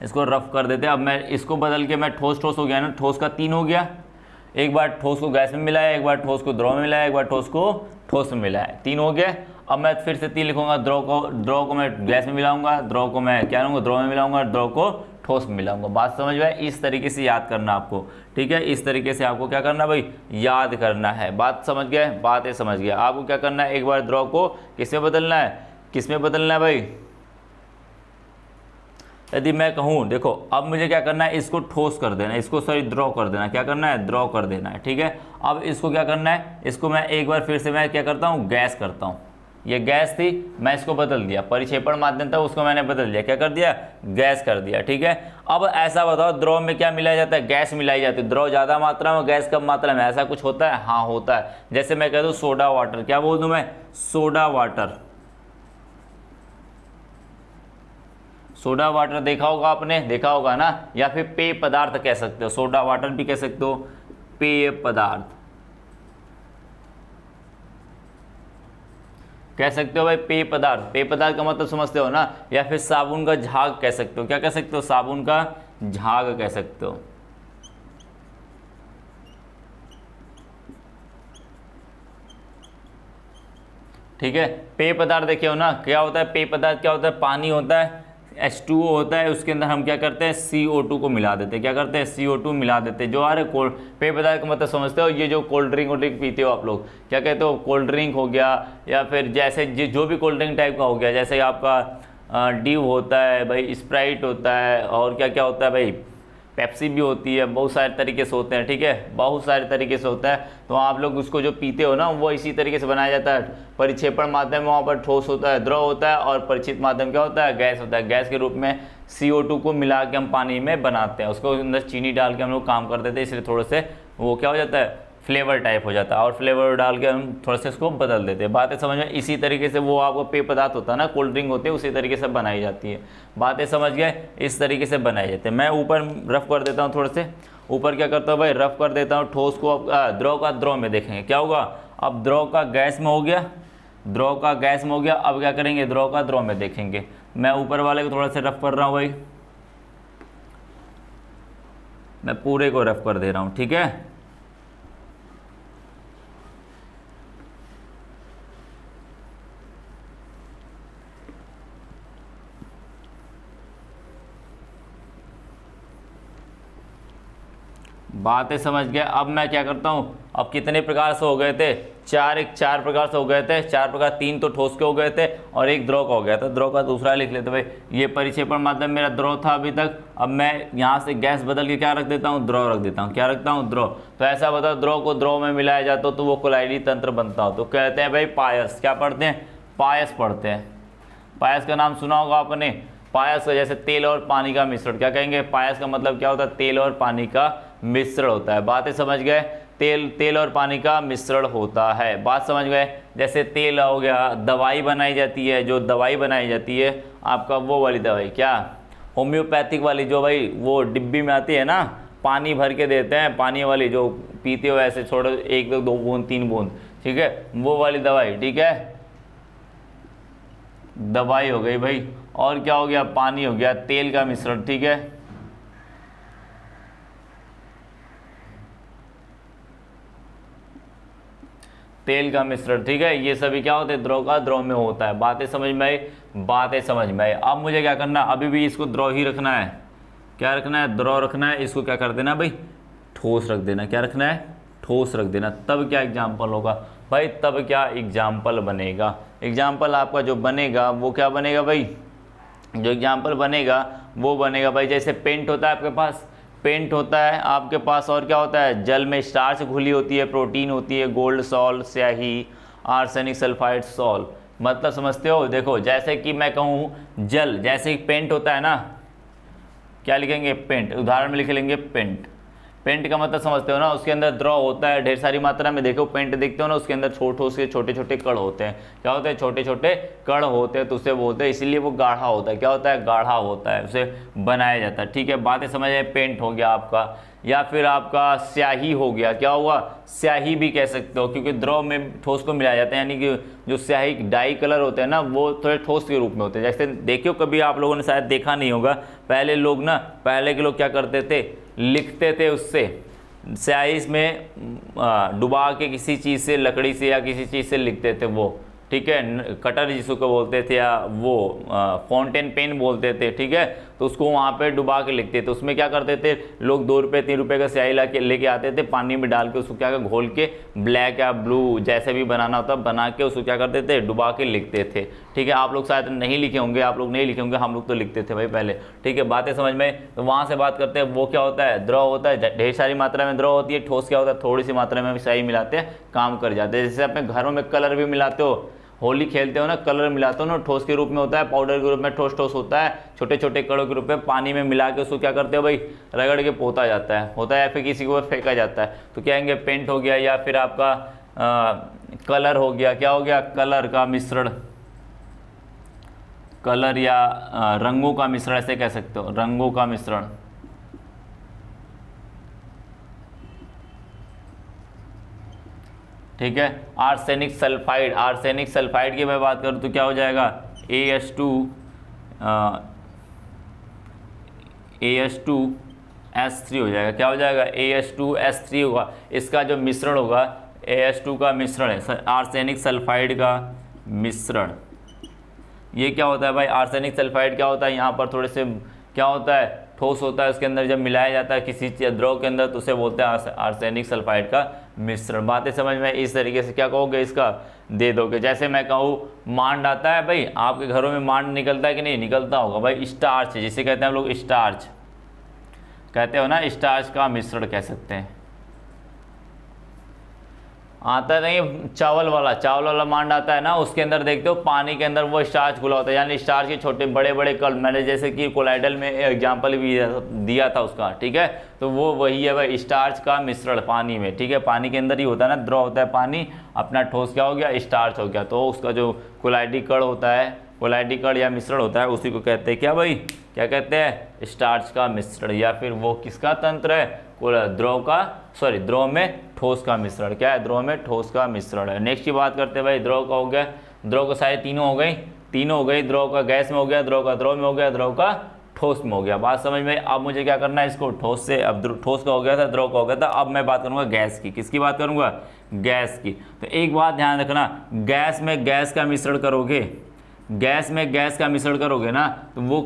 इसको रफ कर देते हैं। अब मैं इसको बदल के मैं ठोस ठोस हो गया ना, ठोस का 3 हो गया, एक बार ठोस को गैस में मिलाया, एक बार ठोस को द्रव में मिलाया, एक बार ठोस को ठोस में मिलाया, 3 हो गया। अब मैं फिर से 3 लिखूंगा, द्रव को मैं गैस में मिलाऊंगा, द्रव को मैं क्या लूँगा, द्रव में मिलाऊंगा, द्रव को ठोस में मिलाऊंगा। बात समझ में? इस तरीके से याद करना आपको, ठीक है, इस तरीके से आपको क्या करना भाई, याद करना है। बात समझ गए? बात है, समझ गया। आपको क्या करना है, एक बार द्रव को किस में बदलना है, किस में बदलना है भाई, यदि मैं कहूँ, देखो अब मुझे क्या करना है, इसको ठोस कर देना, इसको सॉरी द्रव कर देना, क्या करना है, द्रव कर देना है, ठीक है। अब इसको क्या करना है, इसको मैं एक बार फिर से मैं क्या करता हूँ, गैस करता हूँ। ये गैस थी, मैं इसको बदल दिया, परिक्षेपण माध्यम था उसको मैंने बदल दिया, क्या कर दिया, गैस कर दिया, ठीक है। अब ऐसा बताओ, द्रव में क्या मिलाया जाता है, गैस मिलाई जाती है। द्रव ज़्यादा मात्रा में, गैस कम मात्रा में, ऐसा कुछ होता है? हाँ होता है। जैसे मैं कह दूँ सोडा वाटर, क्या बोल दूँ मैं, सोडा वाटर। सोडा वाटर देखा होगा आपने, देखा होगा ना, या फिर पेय पदार्थ कह सकते हो, सोडा वाटर भी कह सकते हो, पेय पदार्थ कह सकते हो भाई, पेय पदार्थ। पेय पदार्थ का मतलब समझते हो ना, या फिर साबुन का झाग कह सकते हो, क्या कह सकते हो, साबुन का झाग कह सकते हो। ठीक है, पेय पदार्थ देखे हो ना, क्या होता है पेय पदार्थ, क्या होता है, पानी होता है, H2O होता है, उसके अंदर हम क्या करते हैं, CO2 को मिला देते हैं, क्या करते हैं, CO2 मिला देते हैं। जो आ रहे कोल्ड पेय पदार्थ का मतलब समझते हो, ये जो कोल्ड ड्रिंक पीते हो आप लोग, क्या कहते हो, कोल्ड ड्रिंक हो गया, या फिर जैसे जो भी कोल्ड ड्रिंक टाइप का हो गया, जैसे आपका ड्यू होता है भाई, स्प्राइट होता है, और क्या क्या होता है भाई, पेप्सी भी होती है, बहुत सारे तरीके से होते हैं, ठीक है, बहुत सारे तरीके से होता है। तो आप लोग उसको जो पीते हो ना, वो इसी तरीके से बनाया जाता है। परिक्षेपण माध्यम वहाँ पर ठोस होता है, द्रव होता है, और परिचित माध्यम क्या होता है, गैस होता है। गैस के रूप में CO2 को मिला के हम पानी में बनाते हैं, उसको अंदर चीनी डाल के हम लोग काम कर देते हैं, इसलिए थोड़े से वो क्या हो जाता है, फ्लेवर टाइप हो जाता है, और फ्लेवर डाल के हम थोड़ा सा इसको बदल देते हैं। बातें समझ में? इसी तरीके से वो आपको पेय पदार्थ होता है ना, कोल्ड ड्रिंक होती है, उसी तरीके से बनाई जाती है। बातें समझ गए? इस तरीके से बनाई जाती है। मैं ऊपर रफ कर देता हूँ, थोड़े से ऊपर क्या करता हूँ भाई, रफ कर देता हूँ। ठोस को द्रव का द्रव में देखेंगे, क्या होगा, अब द्रव का गैस में हो गया, द्रव का गैस में हो गया। अब क्या करेंगे, द्रव का द्रव में देखेंगे। मैं ऊपर वाले को थोड़ा सा रफ कर रहा हूँ भाई, मैं पूरे को रफ कर दे रहा हूँ, ठीक है। बातें समझ गया। अब मैं क्या करता हूँ, अब कितने प्रकार से हो गए थे, चार प्रकार से हो गए थे, 4 प्रकार, 3 तो ठोस के हो गए थे और 1 द्रव का हो गया था। द्रव का दूसरा लिख लेते भाई, ये परिक्षेपण माध्यम मेरा द्रव था अभी तक। अब मैं यहाँ से गैस बदल के क्या रख देता हूँ, द्रव रख देता हूँ, क्या रखता हूँ, द्रव। तो ऐसा बताओ, द्रव को द्रव में मिलाया जाता तो वो कोलाइडी तंत्र बनता हो, तो कहते हैं भाई पायस। क्या पढ़ते हैं, पायस पढ़ते हैं। पायस का नाम सुना होगा आपने, पायस का जैसे तेल और पानी का मिश्रण, क्या कहेंगे, पायस का मतलब क्या होता है, तेल और पानी का मिश्रण होता है। बातें समझ गए, तेल और पानी का मिश्रण होता है। बात समझ गए। जैसे तेल हो गया, दवाई बनाई जाती है, जो दवाई बनाई जाती है आपका, वो वाली दवाई, क्या, होम्योपैथिक वाली, जो भाई वो डिब्बी में आती है ना, पानी भर के देते हैं, पानी वाली जो पीते हो ऐसे, छोड़ो 1 2 बूंद 3 बूंद, ठीक है, वो वाली दवाई, ठीक है, दवाई हो गई भाई। और क्या हो गया, पानी हो गया, तेल का मिश्रण, ठीक है, तेल का मिश्रण, ठीक है। ये सभी क्या होते हैं, द्रव का द्रव में होता है। बातें समझ में आई, बातें समझ में आई। अब मुझे क्या करना, अभी भी इसको द्रव ही रखना है, क्या रखना है, द्रव रखना है। इसको क्या कर देना भाई, ठोस रख देना, क्या रखना है, ठोस रख देना। तब क्या एग्जाम्पल होगा भाई, तब क्या एग्जाम्पल बनेगा। एग्जाम्पल आपका जो बनेगा वो क्या बनेगा भाई, जो एग्जाम्पल बनेगा वो बनेगा भाई, जैसे पेंट होता है आपके पास, पेंट होता है आपके पास, और क्या होता है, जल में स्टार्च घुली होती है, प्रोटीन होती है, गोल्ड सॉल्ट, स्याही, आर्सेनिक सल्फाइड सॉल्ट। मतलब समझते हो, देखो जैसे कि मैं कहूँ जल, जैसे पेंट होता है ना, क्या लिखेंगे, पेंट, उदाहरण में लिख लेंगे पेंट। पेंट का मतलब समझते हो ना, उसके अंदर द्रव होता है ढेर सारी मात्रा में। देखो पेंट देखते हो ना, उसके अंदर छोटे छोटे कण होते हैं। क्या होते हैं? छोटे छोटे कण होते हैं, तो उसे बोलते हैं, इसीलिए वो गाढ़ा होता है। क्या होता है? गाढ़ा होता है, उसे बनाया जाता है। ठीक है, बातें समझ आए। पेंट हो गया आपका, या फिर आपका स्याही हो गया। क्या हुआ? स्याही भी कह सकते हो, क्योंकि द्रव में ठोस को मिलाया जाता है। यानी कि जो स्याही डाई कलर होते हैं ना, वो थोड़े ठोस के रूप में होते हैं। जैसे देखियो, कभी आप लोगों ने शायद देखा नहीं होगा, पहले के लोग क्या करते थे? लिखते थे उससे, स्याही में डुबा के किसी चीज़ से, लकड़ी से या किसी चीज़ से लिखते थे वो। ठीक है, कटर जिसको बोलते थे, या वो फाउंटेन पेन बोलते थे। ठीक है, तो उसको वहाँ पे डुबा के लिखते थे। उसमें क्या करते थे लोग? 2 रुपये 3 रुपये का स्याही लेके आते थे, पानी में डाल के उसको क्या घोल के, ब्लैक या ब्लू जैसे भी बनाना होता बना के उसको क्या करते थे? डुबा के लिखते थे। ठीक है, आप लोग शायद नहीं लिखे होंगे, आप लोग नहीं लिखे होंगे, हम लोग तो लिखते थे भाई पहले। ठीक है, बातें समझ में। तो वहाँ से बात करते हैं, वो क्या होता है? द्रव होता है, ढेर सारी मात्रा में द्रव होती है। ठोस क्या होता है? थोड़ी सी मात्रा में स्याही मिलाते हैं, काम कर जाते हैं। जैसे अपने घरों में कलर भी मिलाते हो, होली खेलते हो ना, कलर मिलाते हो ना, ठोस के रूप में होता है, पाउडर के रूप में ठोस ठोस होता है, छोटे छोटे कणों के रूप में पानी में मिला के उसको क्या करते हो भाई? रगड़ के पोता जाता है, होता है, या फिर किसी को फेंका जाता है। तो क्या कहेंगे? पेंट हो गया, या फिर आपका कलर हो गया। क्या हो गया? कलर का मिश्रण, कलर या रंगों का मिश्रण ऐसे कह सकते हो, रंगों का मिश्रण। ठीक है, आर्सेनिक सल्फाइड, आर्सेनिक सल्फाइड की मैं बात करूँ तो क्या हो जाएगा? AS2S3 हो जाएगा। क्या हो जाएगा? AS2S3 होगा। इसका जो मिश्रण होगा, AS2 का मिश्रण है, आर्सेनिक सल्फाइड का मिश्रण। ये क्या होता है भाई? आर्सेनिक सल्फाइड क्या होता है? यहाँ पर थोड़े से क्या होता है? ठोस होता है, उसके अंदर जब मिलाया जाता है किसी द्रव के अंदर, तो उसे बोलते हैं आर्सेनिक सल्फाइड का मिश्रण। बातें समझ में? इस तरीके से क्या कहोगे? इसका दे दोगे। जैसे मैं कहूँ मांड आता है भाई, आपके घरों में मांड निकलता है कि नहीं? निकलता होगा भाई। स्टार्च, जिसे कहते हैं हम लोग स्टार्च, कहते हो ना, स्टार्च का मिश्रण कह सकते हैं। आता नहीं, चावल वाला मांड आता है ना, उसके अंदर देखते हो पानी के अंदर वो स्टार्च घुला होता है, यानी स्टार्च के छोटे बड़े बड़े कण। मैंने जैसे कि कोलाइडल में एग्जांपल भी दिया था उसका। ठीक है, तो वो वही है भाई, स्टार्च का मिश्रण पानी में। ठीक है, पानी के अंदर ही होता है ना, द्रव होता है पानी, अपना ठोस क्या हो गया? स्टार्च हो गया। तो उसका जो कोलाइडी कण होता है, कोलाइडी कण या मिश्रण होता है, उसी को कहते हैं क्या भाई? क्या कहते हैं? स्टार्च का मिश्रण। या फिर वो किसका तंत्र है? द्रव में ठोस का मिश्रण। क्या है? द्रव में ठोस का मिश्रण है। नेक्स्ट की बात करते हैं भाई, द्रव का हो गया, द्रव को सारे तीनों हो गई। द्रव का गैस में हो गया, द्रव का द्रव में हो गया, द्रव का ठोस में हो गया। बात समझ में? अब मुझे क्या करना है? इसको ठोस से, अब ठोस का हो गया था, द्रव का हो गया था, अब मैं बात करूंगा गैस की। किसकी बात करूंगा? गैस की। तो एक बात ध्यान रखना, गैस में गैस का मिश्रण करोगे, गैस में गैस का मिश्रण करोगे ना, तो वो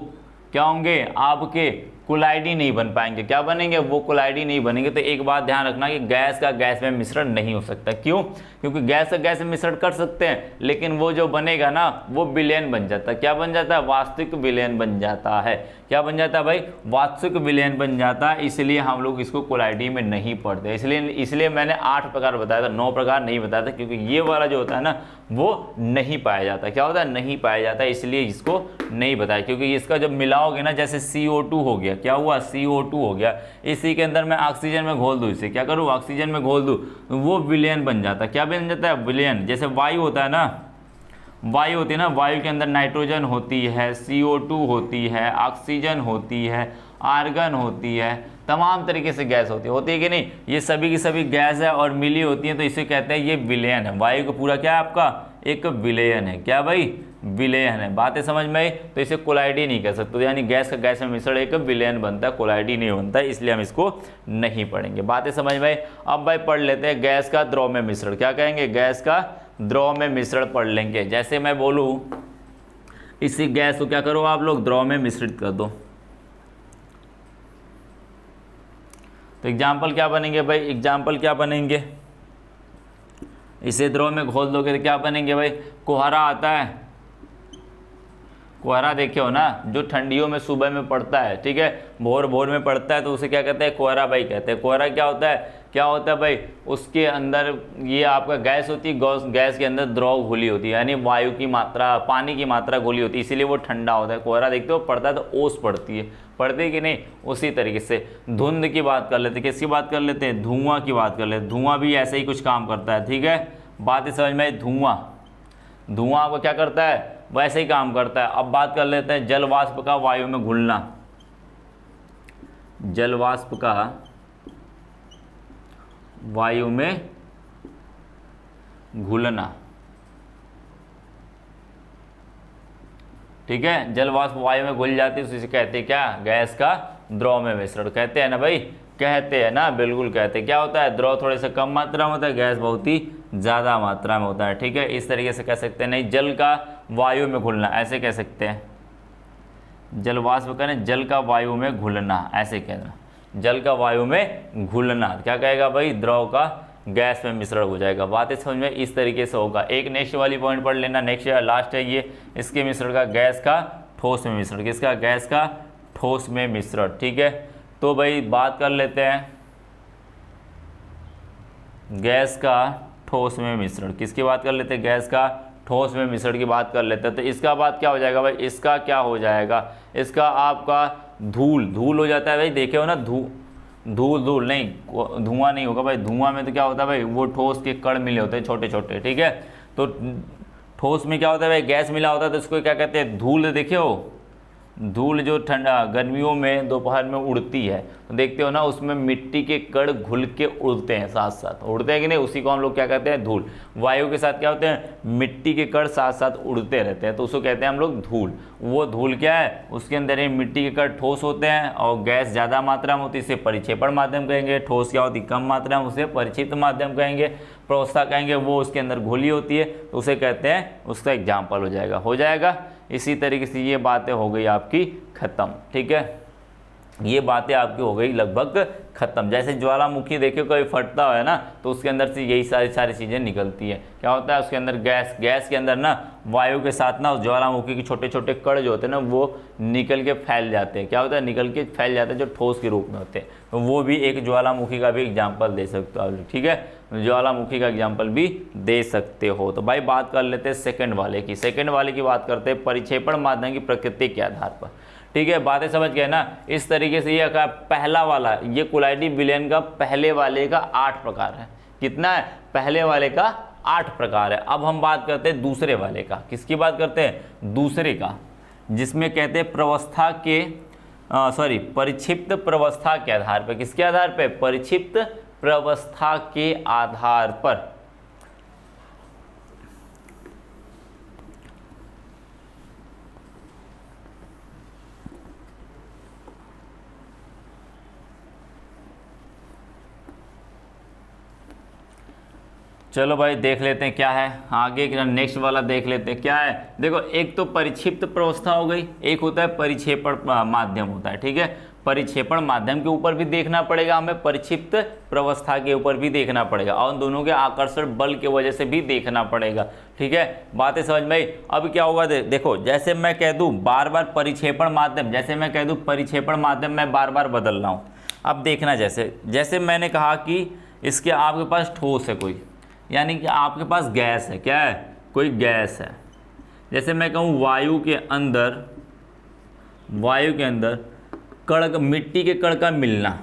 क्या होंगे? आपके कोलाइडी नहीं बन पाएंगे। क्या बनेंगे? वो कोलाइडी नहीं बनेंगे। तो एक बात ध्यान रखना कि गैस का गैस में मिश्रण नहीं हो सकता। क्यों? क्योंकि गैस का गैस में मिश्रण कर सकते हैं, लेकिन वो जो बनेगा ना, वो विलयन बन जाता है। क्या बन जाता है? वास्तविक विलयन बन जाता है। क्या बन जाता है भाई? वास्तविक विलयन बन जाता है। इसलिए हम लोग इसको कोलाइडी में नहीं पढ़ते। इसलिए मैंने 8 प्रकार बताया था, 9 प्रकार नहीं बताया था, क्योंकि ये वाला जो होता है ना, वो नहीं पाया जाता। क्या होता है? नहीं पाया जाता, इसलिए इसको नहीं बताया। क्योंकि इसका जब मिलाओगे ना, जैसे CO2 हो गया, क्या हुआ? CO2 हो गया, इसी के अंदर मैं ऑक्सीजन में घोल दूँ, इसे क्या करूँ? ऑक्सीजन में घोल दूँ, वो विलयन बन जाता है। क्या बन जाता है? विलयन। जैसे वायु होता है ना, वायु होती है ना, वायु के अंदर नाइट्रोजन होती है, CO2 होती है, ऑक्सीजन होती है, आर्गन होती है, तमाम तरीके से गैस होती है कि नहीं? ये सभी की सभी गैस है और मिली होती है, तो इसे कहते हैं ये विलयन है। वायु का पूरा क्या है? आपका एक विलयन है। क्या भाई? विलयन है। बातें समझ में आई? तो इसे कोलाइडी नहीं कह सकते, तो यानी गैस का गैस में मिश्रण एक विलयन बनता है, कोलाइडी नहीं बनता है, इसलिए हम इसको नहीं पढ़ेंगे। बातें समझ में आई? अब भाई पढ़ लेते हैं गैस का द्रव में मिश्रण। क्या कहेंगे? गैस का द्रव में मिश्रण पढ़ लेंगे। जैसे मैं बोलूं, इसी गैस को क्या करो आप लोग? द्रव में मिश्रित कर दो। तो एग्जाम्पल क्या बनेंगे भाई? एग्जाम्पल क्या बनेंगे? इसे द्रव में घोल दोगे तो क्या बनेंगे भाई? कोहरा आता है, कोहरा देखे हो ना, जो ठंडियों में सुबह में पड़ता है। ठीक है, भोर भोर में पड़ता है, तो उसे क्या कहते हैं? कोहरा भाई कहते हैं। कोहरा क्या होता है क्या होता है भाई, उसके अंदर ये आपका गैस होती है, गैस के अंदर द्रव घुली होती है, यानी वायु की मात्रा, पानी की मात्रा घुली होती है, इसीलिए वो ठंडा होता है। कोहरा देखते हो पड़ता है तो ओस पड़ती है, पड़ती है कि नहीं। उसी तरीके से धुंध की बात कर लेते हैं, किसकी बात कर लेते हैं, धुआं की बात कर लेते हैं। धुआं भी ऐसे ही कुछ काम करता है, ठीक है, बात समझ में आई। धुआं आपको क्या करता है, वैसे ही काम करता है। अब बात कर लेते हैं जल वाष्प का वायु में घुलना। जल वाष्प का वायु में घुलना, ठीक है, जल वाष्प वायु में घुल जाती है, उसे कहते हैं क्या, गैस का द्रव में मिश्रण। कहते हैं ना भाई, कहते हैं ना, बिल्कुल कहते हैं। क्या होता है, द्रव थोड़े से कम मात्रा में होता है, गैस बहुत ही ज़्यादा मात्रा में होता है, ठीक है। इस तरीके से कह सकते हैं। नहीं, जल का वायु में घुलना, ऐसे कह सकते हैं। जल वाष्प का जल का वायु में घुलना, ऐसे कहना, जल का वायु में घुलना। क्या कहेगा भाई, द्रव का गैस में मिश्रण हो जाएगा। बातें समझ में इस तरीके से होगा। एक नेक्स्ट वाली पॉइंट पढ़ लेना, नेक्स्ट या लास्ट है ये, इसके मिश्रण का गैस का ठोस में मिश्रण। किसका, गैस का ठोस में मिश्रण, ठीक है। तो भाई बात कर लेते हैं गैस का ठोस में मिश्रण। किसकी बात कर लेते हैं, गैस का ठोस में मिश्रण की बात कर लेते हैं। तो इसका बात क्या हो जाएगा भाई, इसका क्या हो जाएगा, इसका आपका धूल हो जाता है भाई। देखे हो ना, धूल नहीं, धुआं नहीं होगा भाई। धुआं में तो क्या होता है भाई, वो ठोस के कण मिले होते हैं छोटे छोटे, ठीक है। तो ठोस में क्या होता है भाई, गैस मिला होता है, तो इसको क्या कहते हैं, धूल। देखे हो धूल जो ठंडा गर्मियों में दोपहर में उड़ती है, तो देखते हो ना, उसमें मिट्टी के कण घुल के उड़ते हैं, साथ साथ उड़ते हैं कि नहीं, उसी को हम लोग क्या कहते हैं, धूल। वायु के साथ क्या होते हैं, मिट्टी के कण साथ साथ उड़ते रहते हैं, तो उसको कहते हैं हम लोग धूल। वो धूल क्या है, उसके अंदर ये मिट्टी के कण ठोस होते हैं और गैस ज़्यादा मात्रा में होती है, इसे परिक्षेपण माध्यम कहेंगे। ठोस क्या होती है, कम मात्रा में, उसे परिक्षिप्त माध्यम कहेंगे। प्रवस्था कहेंगे, वो उसके अंदर घुली होती है, तो उसे कहते हैं, उसका एग्जाम्पल हो जाएगा। इसी तरीके से ये बातें हो गई आपकी खत्म, ठीक है। ये बातें आपकी हो गई लगभग खत्म। जैसे ज्वालामुखी देखिए कोई फटता है ना, तो उसके अंदर से यही सारी चीज़ें निकलती है। क्या होता है, उसके अंदर गैस के अंदर ना वायु के साथ ना उस ज्वालामुखी के छोटे छोटे कण जो होते हैं ना, वो निकल के फैल जाते हैं। क्या होता है, निकल के फैल जाते हैं, जो ठोस के रूप में होते हैं। तो वो भी एक ज्वालामुखी का भी एग्जाम्पल दे सकते हो आप, ठीक है, ज्वालामुखी का एग्जाम्पल भी दे सकते हो। तो भाई बात कर लेते हैं सेकंड वाले की। सेकंड वाले की बात करते हैं परिक्षेपण माध्यम की प्रकृति के आधार पर, ठीक है। बातें समझ गए ना। इस तरीके से ये का पहला वाला, ये कोलाइडी विलयन का पहले वाले का 8 प्रकार है। कितना है, पहले वाले का 8 प्रकार है। अब हम बात करते हैं दूसरे वाले का। किसकी बात करते हैं, दूसरे का, जिसमें कहते हैं प्रवस्था के परिक्षिप्त प्रवस्था के आधार पर। किसके आधार पर, परिक्षिप्त प्रवस्था के आधार पर। चलो भाई देख लेते हैं क्या है आगे, नेक्स्ट वाला देख लेते हैं क्या है। देखो, एक तो परिक्षिप्त प्रवस्था हो गई, एक होता है परिक्षेपण माध्यम होता है, ठीक है। परिक्षेपण माध्यम के ऊपर भी देखना पड़ेगा हमें, परिक्षिप्त प्रवस्था के ऊपर भी देखना पड़ेगा, और दोनों के आकर्षण बल की वजह से भी देखना पड़ेगा, ठीक है। बातें समझ में आई। अब क्या होगा, देखो, जैसे मैं कह दूं बार बार परिक्षेपण माध्यम, जैसे मैं कह दूं परिक्षेपण माध्यम, मैं बार बार बदल रहा हूँ। अब देखना, जैसे मैंने कहा कि इसके आपके पास ठोस है कोई, यानी कि आपके पास गैस है, क्या है, कोई गैस है। जैसे मैं कहूँ वायु के अंदर कण, मिट्टी के कण का मिलना,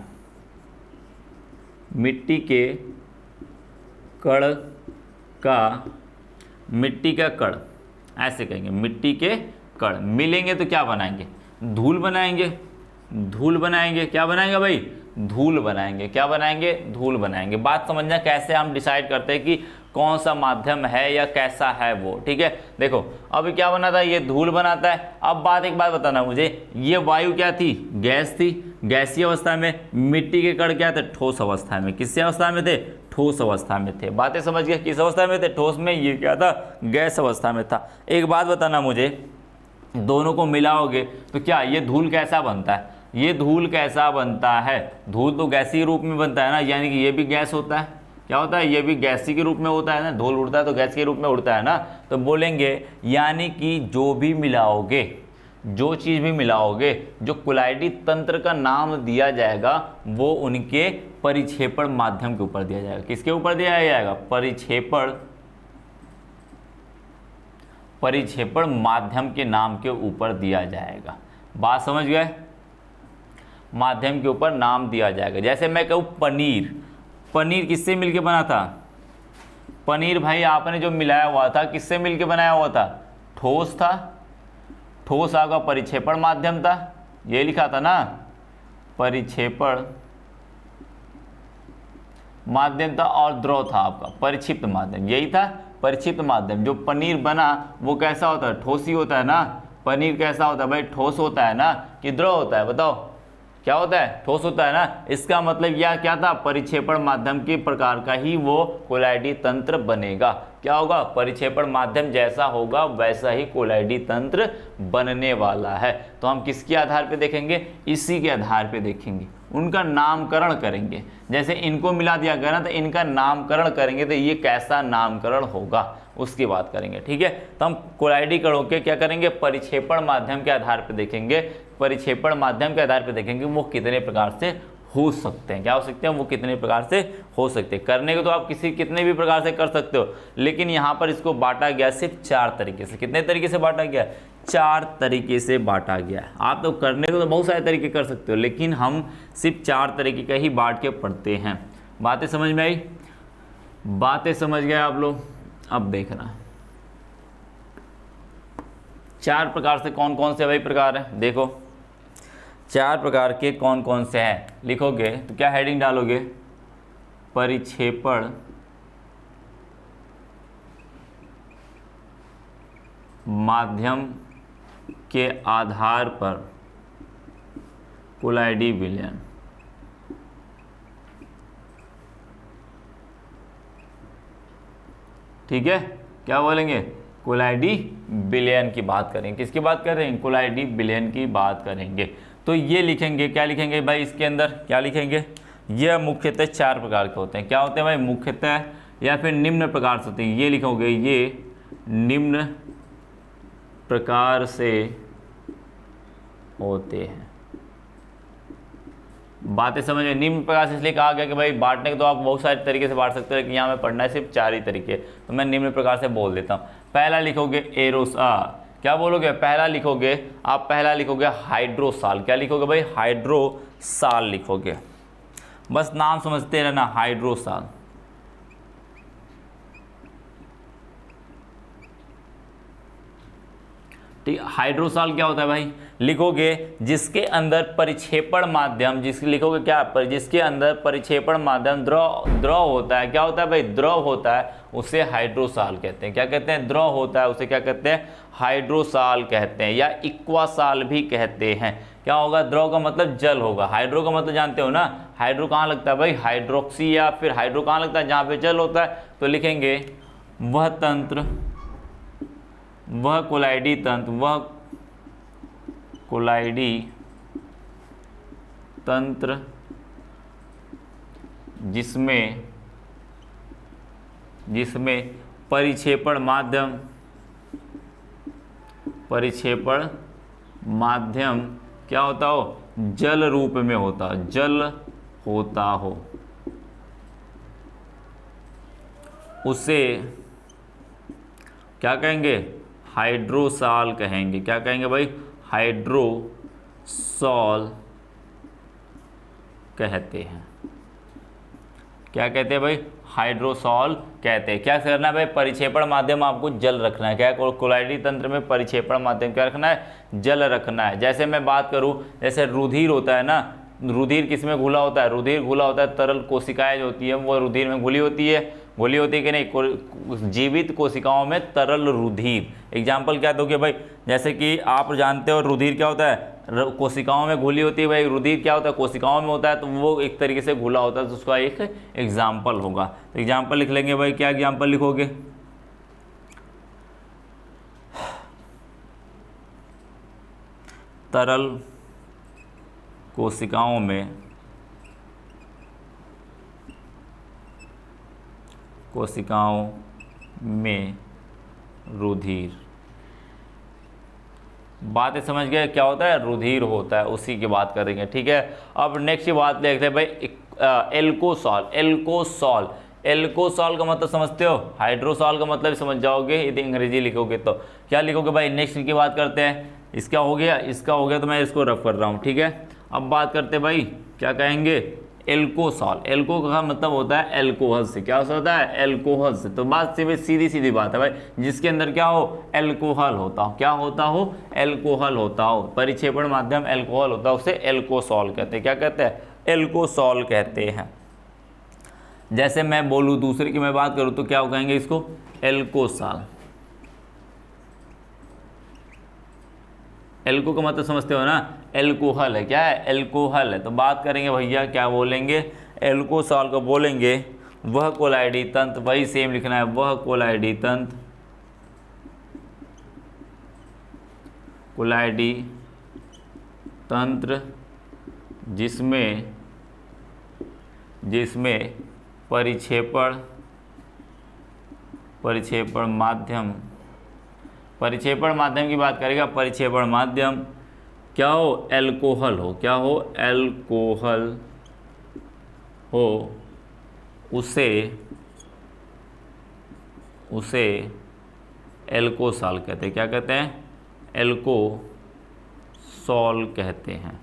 मिट्टी का कण, ऐसे कहेंगे, मिट्टी के कण मिलेंगे तो क्या बनाएंगे, धूल बनाएंगे। क्या बनाएंगे भाई, धूल बनाएंगे। क्या बनाएंगे, धूल बनाएंगे। बात समझना कैसे हम डिसाइड करते हैं कि कौन सा माध्यम है या कैसा है वो, ठीक है। देखो, अब क्या बनाता है, ये धूल बनाता है। अब एक बात बताना मुझे, ये वायु क्या थी, गैस थी, गैसीय अवस्था में। मिट्टी के कण क्या थे, ठोस अवस्था में। किस अवस्था में थे, ठोस अवस्था में थे। बातें समझ गए, किस अवस्था में थे, ठोस में। ये क्या था, गैस अवस्था में था। एक बात बताना मुझे, दोनों को मिलाओगे तो क्या ये धूल कैसा बनता है, ये धूल कैसा बनता है। धूल तो गैसीय रूप में बनता है ना, यानी कि ये भी गैस होता है। क्या होता है, ये भी गैसी के रूप में होता है ना, धूल उड़ता है तो गैस के रूप में उड़ता है ना। तो बोलेंगे यानी कि जो भी मिलाओगे, जो चीज़ भी मिलाओगे, जो कोलाइडी तंत्र का नाम दिया जाएगा वो उनके परिक्षेपण माध्यम के ऊपर दिया जाएगा। किसके ऊपर दिया जाएगा? परिक्षेपण माध्यम के नाम के ऊपर दिया जाएगा। बात समझ गए? माध्यम के ऊपर नाम दिया जाएगा। जैसे मैं कहूँ पनीर, पनीर किससे मिलके बना था? पनीर भाई आपने जो मिलाया हुआ था किससे मिलके बनाया हुआ था? ठोस था, ठोस आपका परिक्षेपण माध्यम था, ये लिखा था ना, परिक्षेपण माध्यम था, और द्रव था आपका परिक्षिप्त माध्यम, यही था परिक्षिप्त माध्यम। जो पनीर बना वो कैसा होता है? ठोस ही होता है ना। पनीर कैसा होता है भाई? ठोस होता है ना कि द्रव होता है? बताओ क्या होता है? ठोस होता है ना। इसका मतलब यह क्या था? परिक्षेपण माध्यम के प्रकार का ही वो कोलाइडी तंत्र बनेगा। क्या होगा? परिक्षेपण माध्यम जैसा होगा वैसा ही कोलाइडी तंत्र बनने वाला है। तो हम किसके आधार पे देखेंगे? इसी के आधार पे देखेंगे, उनका नामकरण करेंगे। जैसे इनको मिला दिया गया ना, तो इनका नामकरण करेंगे तो ये कैसा नामकरण होगा उसकी बात करेंगे। ठीक है, तो हम कोलाइडी कणों के क्या करेंगे? परिक्षेपण माध्यम के आधार पर देखेंगे। परिक्षेपण माध्यम के आधार पर देखेंगे वो कितने प्रकार से हो सकते हैं। क्या हो सकते हैं? वो कितने प्रकार से हो सकते हैं। करने को तो आप कितने भी प्रकार से कर सकते हो, लेकिन यहाँ पर इसको बांटा गया सिर्फ 4 तरीके से। कितने तरीके से बांटा गया? 4 तरीके से बांटा गया। आप तो करने को तो बहुत सारे तरीके कर सकते हो, लेकिन हम सिर्फ 4 तरीके का ही बांट के पढ़ते हैं। बातें समझ में आई? बातें समझ गए आप लोग? अब देखना 4 प्रकार से कौन कौन से भाई प्रकार है। देखो 4 प्रकार के कौन कौन से हैं, लिखोगे तो क्या हेडिंग डालोगे? परिक्षेपण माध्यम के आधार पर कोलाइडी विलयन। ठीक है, क्या बोलेंगे? कोलाइडी विलयन की बात करेंगे। किसकी बात कर रहे हैं? कोलाइडी विलयन की बात करेंगे। तो ये लिखेंगे, क्या लिखेंगे भाई? इसके अंदर क्या लिखेंगे? यह मुख्यतः 4 प्रकार के होते हैं। क्या होते हैं भाई? मुख्यतः या फिर निम्न प्रकार से होते हैं। ये लिखोगे, ये निम्न प्रकार से होते हैं। बातें समझ में? निम्न प्रकार से इसलिए कहा गया कि भाई बांटने के तो आप बहुत सारे तरीके से बांट सकते हो, लेकिन यहाँ में पढ़ना है सिर्फ 4 ही तरीके, तो मैं निम्न प्रकार से बोल देता हूँ। पहला लिखोगे क्या बोलोगे? पहला लिखोगे आप, पहला लिखोगे हाइड्रोसाल। क्या लिखोगे भाई? हाइड्रोसाल लिखोगे। बस नाम समझते रहना, हाइड्रोसाल। ठीक, हाइड्रोसाल क्या होता है भाई? लिखोगे जिसके अंदर परिक्षेपण माध्यम, लिखोगे क्या? जिसके अंदर परिक्षेपण माध्यम द्रव होता है। क्या होता है भाई? द्रव होता है, उसे हाइड्रोसाल कहते हैं। क्या कहते हैं? द्रव होता है, उसे क्या कहते हैं? हाइड्रोसाल कहते हैं, या इक्वासाल भी कहते हैं। क्या होगा? द्रव का मतलब जल होगा, हाइड्रो का मतलब जानते हो ना, हाइड्रो कहाँ लगता है भाई? हाइड्रोक्सी, या फिर हाइड्रो कहाँ लगता है? जहाँ पे जल होता है। तो लिखेंगे वह तंत्र, वह कोलाइडी तंत्र, वह कोलाइडी तंत्र जिसमें परिक्षेपण माध्यम क्या होता हो? जल रूप में होता, जल होता हो, उसे क्या कहेंगे? हाइड्रोसाल कहेंगे। क्या कहेंगे भाई? हाइड्रोसाल कहते हैं। क्या कहते हैं भाई? हाइड्रोसाल कहते हैं। क्या करना है भाई? परिक्षेपण माध्यम आपको जल रखना है। क्या कोलाइडी तंत्र में परिक्षेपण माध्यम क्या रखना है? जल रखना है। जैसे मैं बात करूं, जैसे रुधिर होता है ना, रुधिर किस में घुला होता है? रुधिर घुला होता है, तरल कोशिकाएं जो होती है वो रुधिर में घुली होती है कि नहीं? जीवित कोशिकाओं में तरल रुधिर। एग्जाम्पल क्या दोगे भाई? जैसे कि आप जानते हो रुधिर क्या होता है? कोशिकाओं में घुली होती है भाई। रुधिर क्या होता है? कोशिकाओं में होता है, तो वो एक तरीके से घुला होता है, तो उसका एक एग्जाम्पल होगा। तो एग्जाम्पल लिख लेंगे भाई। क्या एग्जाम्पल लिखोगे? तरल कोशिकाओं में रुधिर। बातें समझ गए, क्या होता है, रुधिर होता है, उसी की बात करेंगे। ठीक है, अब नेक्स्ट बात देखते हैं भाई एल्कोसॉल। एल्कोसॉल, एल्कोसॉल का मतलब समझते हो, हाइड्रोसॉल का मतलब समझ जाओगे यदि अंग्रेजी लिखोगे तो। क्या लिखोगे भाई, नेक्स्ट की बात करते हैं। इसका हो गया, इसका हो गया, तो मैं इसको रफ कर रहा हूँ। ठीक है, अब बात करते हैं भाई, क्या कहेंगे, एल्कोसॉल। एल्को का मतलब होता है एल्कोहल से, क्या होता है, एल्कोहल से। तो बात से सीधी सीधी बात है भाई, जिसके अंदर क्या हो, एल्कोहल होता हो, क्या होता हो, एल्कोहल होता हो, परिक्षेपण माध्यम एल्कोहल होता है, उसे एल्कोसॉल कहते हैं। क्या कहते हैं, एल्कोसॉल कहते हैं। जैसे मैं बोलूँ दूसरे की मैं बात करूँ तो क्या कहेंगे इसको, एल्कोसॉल। एल्को का मतलब समझते हो ना, एल्कोहल है, क्या है, एल्कोहल है। तो बात करेंगे भैया, क्या बोलेंगे, एल्कोसॉल को बोलेंगे वह कोलाइडी तंत्र, वही सेम लिखना है, वह कोलाइडी तंत्र, कोलाइडी तंत्र जिसमें परिक्षेपण माध्यम की बात करेगा, परिक्षेपण माध्यम क्या हो, एल्कोहल हो, क्या हो, एल्कोहल हो, उसे एल्कोसॉल कहते हैं। क्या कहते हैं, एल्कोसॉल कहते हैं।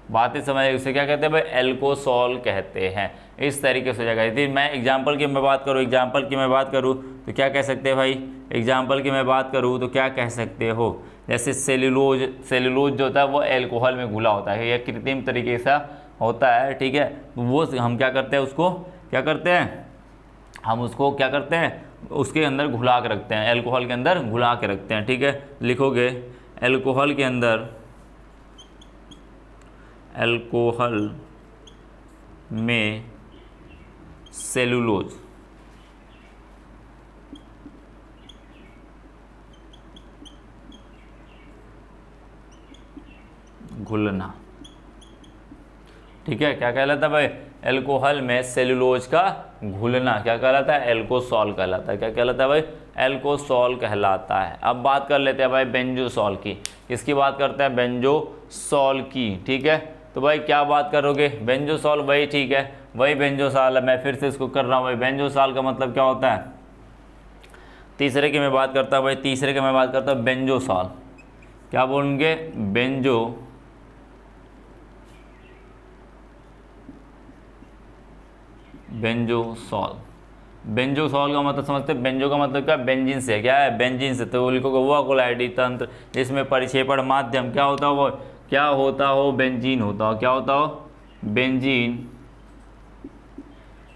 बातें समझ, उसे क्या कहते हैं भाई, एल्कोसॉल कहते हैं। इस तरीके से हो जाएगा। यदि मैं एग्जाम्पल की मैं बात करूँ तो क्या कह सकते हैं भाई, एग्जाम्पल की मैं बात करूँ तो क्या कह सकते हो, जैसे सेलुलोज जो होता है वो एल्कोहल में घुला होता है, यह कृत्रिम तरीके से होता है। ठीक है, तो वो हम क्या करते हैं, उसको क्या करते हैं, हम उसको क्या करते हैं, उसके अंदर घुला के रखते हैं, एल्कोहल के अंदर घुला के रखते हैं। ठीक है, लिखोगे एल्कोहल के अंदर, एल्कोहल में सेलुलोज, घुलना। ठीक है, क्या कहलाता है भाई, एल्कोहल में सेलुलोज का घुलना क्या कहलाता है, एल्कोसॉल कहलाता है। क्या कहलाता है भाई, एल्कोसॉल कहलाता है। अब बात कर लेते हैं भाई बेंजोसॉल की। किसकी बात करते हैं, बेंजोसॉल की। ठीक है, तो भाई क्या बात करोगे, बेंजोसॉल, भाई ठीक है, वही बेंजोसॉल है। मैं फिर से इसको कर रहा हूँ भाई, बेंजोसॉल का मतलब क्या होता है, तीसरे की मैं बात करता हूँ भाई, तीसरे की मैं बात करता हूँ बेंजोसॉल। क्या बोलेंगे, बेंजोसॉल। बेंजोसॉल का मतलब समझते हैं, बेंजो का मतलब क्या, बेंजीन से, क्या है, बेंजीन से। तो वो लिखोगे वह कोलाइडी तंत्र जिसमें परिक्षेपण माध्यम क्या होता हो, क्या होता हो, बेंजीन होता हो, क्या होता हो,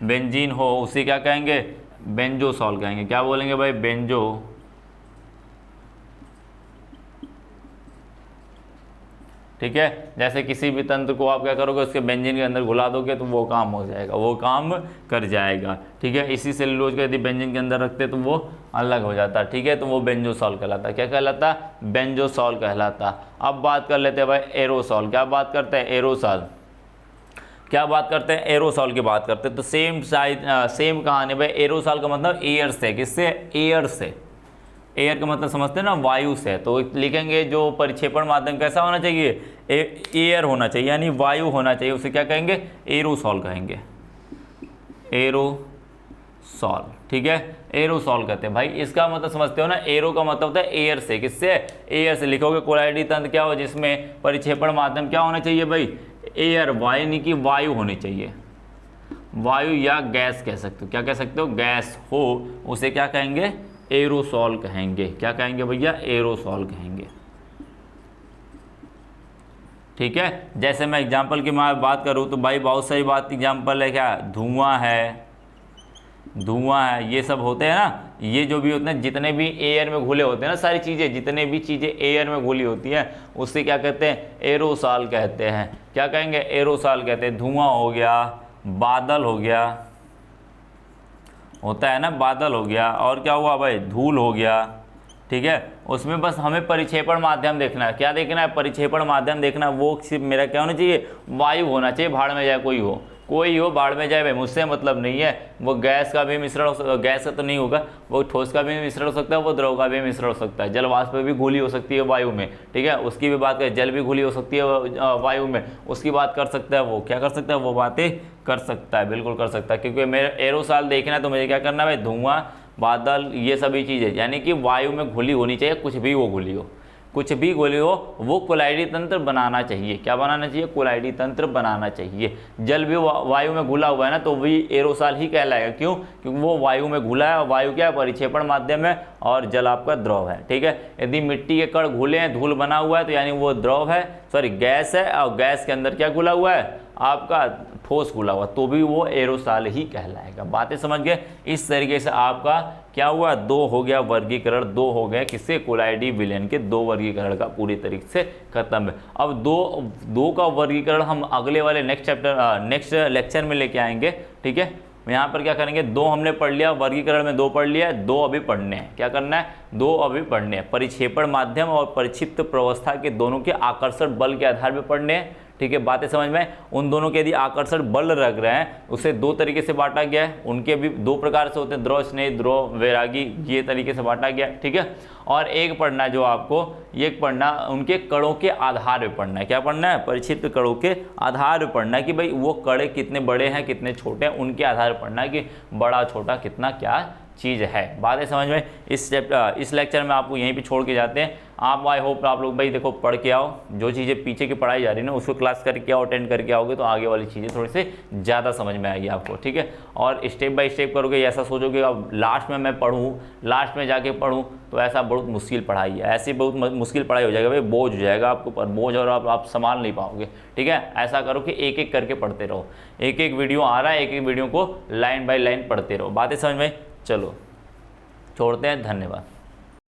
बेंजीन हो, उसे क्या कहेंगे, बेंजोसॉल कहेंगे। क्या बोलेंगे भाई, बेंजो। ठीक है, जैसे किसी भी तंत्र को आप क्या करोगे, उसके बेंजीन के अंदर घुला दोगे तो वो काम हो जाएगा, वो काम कर जाएगा। ठीक है, इसी सेलुलोज का यदि बेंजीन के अंदर रखते तो वो अलग हो जाता। ठीक है, तो वो बेंजोसॉल कहलाता। क्या कहलाता, बेंजोसॉल कहलाता। अब बात कर लेते हैं भाई एरोसॉल। क्या बात करते हैं, एरोसॉल। क्या बात करते हैं, एरोसॉल की बात करते हैं। तो सेम कहानी भाई, एरोसॉल का मतलब एयर से, किससे, एयर से। एयर का मतलब समझते हैं ना, वायु से। तो लिखेंगे जो परिक्षेपण माध्यम कैसा होना चाहिए, एयर होना चाहिए, यानी वायु होना चाहिए, उसे क्या कहेंगे, एरोसॉल कहेंगे, एरोसॉल। ठीक है, एरोसॉल कहते हैं भाई। इसका मतलब समझते हो ना, एरो का मतलब होता है एयर से, किससे, एयर से। लिखोगे कोलाइडी तंत्र क्या हो, जिसमें परिक्षेपण माध्यम क्या होना चाहिए भाई, एयर, वायु, यानी कि वायु होनी चाहिए, वायु या गैस कह सकते हो। क्या कह सकते हो, गैस हो, उसे क्या कहेंगे, एरोसॉल कहेंगे। क्या कहेंगे भैया, एरोसॉल कहेंगे। ठीक है, जैसे मैं एग्जाम्पल की मैं बात करूँ तो भाई बहुत सारी बात एग्जाम्पल है, क्या, धुआं है, ये सब होते हैं ना, ये जो भी होते हैं, जितने भी एयर में घुले होते हैं ना, सारी चीज़ें, जितने भी चीज़ें एयर में घुली होती हैं, उससे क्या कहते हैं, एरोसॉल कहते हैं। क्या कहेंगे, एरोसॉल कहते हैं। धुआं हो गया, बादल हो गया, होता है ना, बादल हो गया, और क्या हुआ भाई, धूल हो गया। ठीक है, उसमें बस हमें परिक्षेपण माध्यम देखना है। क्या देखना है, परिक्षेपण माध्यम देखना है। वो सिर्फ मेरा क्या होना चाहिए, वायु होना चाहिए, भाड़ में जाए कोई हो। कोई हो बाढ़ में जाए भाई, मुझसे मतलब नहीं है। वो गैस का भी मिश्रण हो, गैस का तो नहीं होगा, वो ठोस का भी मिश्रण हो सकता है, वो द्रव का भी मिश्रण हो सकता है, जल वाष्प भी घुली हो सकती है वायु में, ठीक है, उसकी भी बात करें, जल भी घुली हो सकती है वायु में, उसकी बात कर सकता है, वो क्या कर सकता है, वो बातें कर सकता है, बिल्कुल कर सकता है। क्योंकि मेरे एरोसॉल देखना है तो मुझे क्या करना है भाई, धुआं, बादल, ये सभी चीज़ें, यानी कि वायु में घुली होनी चाहिए, कुछ भी वो घुली हो, कुछ भी गोली हो, वो कोलाइडी तंत्र बनाना चाहिए। क्या बनाना चाहिए? कोलाइडी तंत्र बनाना चाहिए। जल भी वायु में घुला हुआ है ना, तो वही एरोसॉल ही कहलाएगा। क्यों? क्योंकि वो वायु में घुला है, और वायु क्या है? परिक्षेपण माध्यम है, और जल आपका द्रव है, ठीक है। यदि मिट्टी के कण घुले हैं, धूल बना हुआ है, तो यानी वो द्रव है, सॉरी गैस है, और गैस के अंदर क्या घुला हुआ है? आपका ठोस घुला हुआ, तो भी वो एरोसॉल ही कहलाएगा। बातें समझ गए? इस तरीके से आपका क्या हुआ? 2 हो गया वर्गीकरण, 2 हो गए किससे? कोलाइडी विलयन के 2 वर्गीकरण का पूरी तरीके से खत्म है। अब दो का वर्गीकरण हम अगले वाले नेक्स्ट लेक्चर में लेके आएंगे, ठीक है। यहाँ पर क्या करेंगे? 2 हमने पढ़ लिया, वर्गीकरण में 2 पढ़ लिया है, 2 अभी पढ़ने हैं। क्या करना है? 2 अभी पढ़ने हैं। परिक्षेपण माध्यम और परिक्षिप्त प्रवस्था के दोनों के आकर्षण बल के आधार पर पढ़ने हैं, ठीक है। बातें समझ में? उन दोनों के यदि आकर्षण बल रख रहे हैं, उसे 2 तरीके से बांटा गया है। उनके भी 2 प्रकार से होते हैं, द्रव स्नेह, द्रव वैरागी, ये तरीके से बांटा गया है, ठीक है। और एक पढ़ना जो आपको, ये पढ़ना उनके कणों के आधार पे पढ़ना है। क्या पढ़ना है? परिक्षिप्त कणों के आधार पे पढ़ना है कि भाई वो कणे कितने बड़े हैं, कितने छोटे हैं, उनके आधार पर पढ़ना है कि बड़ा छोटा कितना क्या चीज़ है। बातें समझ में? इस लेक्चर में आपको यहीं पे छोड़ के जाते हैं। आप आई होप आप लोग भाई देखो पढ़ के आओ, जो चीज़ें पीछे की पढ़ाई जा रही है ना, उसको क्लास करके आओ, अटेंड करके आओगे तो आगे वाली चीज़ें थोड़ी सी ज़्यादा समझ में आएगी आपको, ठीक है। और स्टेप बाय स्टेप करोगे, ऐसा सोचोगे अब लास्ट में मैं पढ़ूँ, लास्ट में जाके पढ़ूँ, तो ऐसा बहुत मुश्किल पढ़ाई है, ऐसी बहुत मुश्किल पढ़ाई हो जाएगा भाई, बोझ हो जाएगा आपको ऊपर, बोझ, और आप संभाल नहीं पाओगे, ठीक है। ऐसा करो कि एक एक करके पढ़ते रहो, एक एक वीडियो आ रहा है, एक एक वीडियो को लाइन बाय लाइन पढ़ते रहो। बातें समझ में? चलो छोड़ते हैं, धन्यवाद।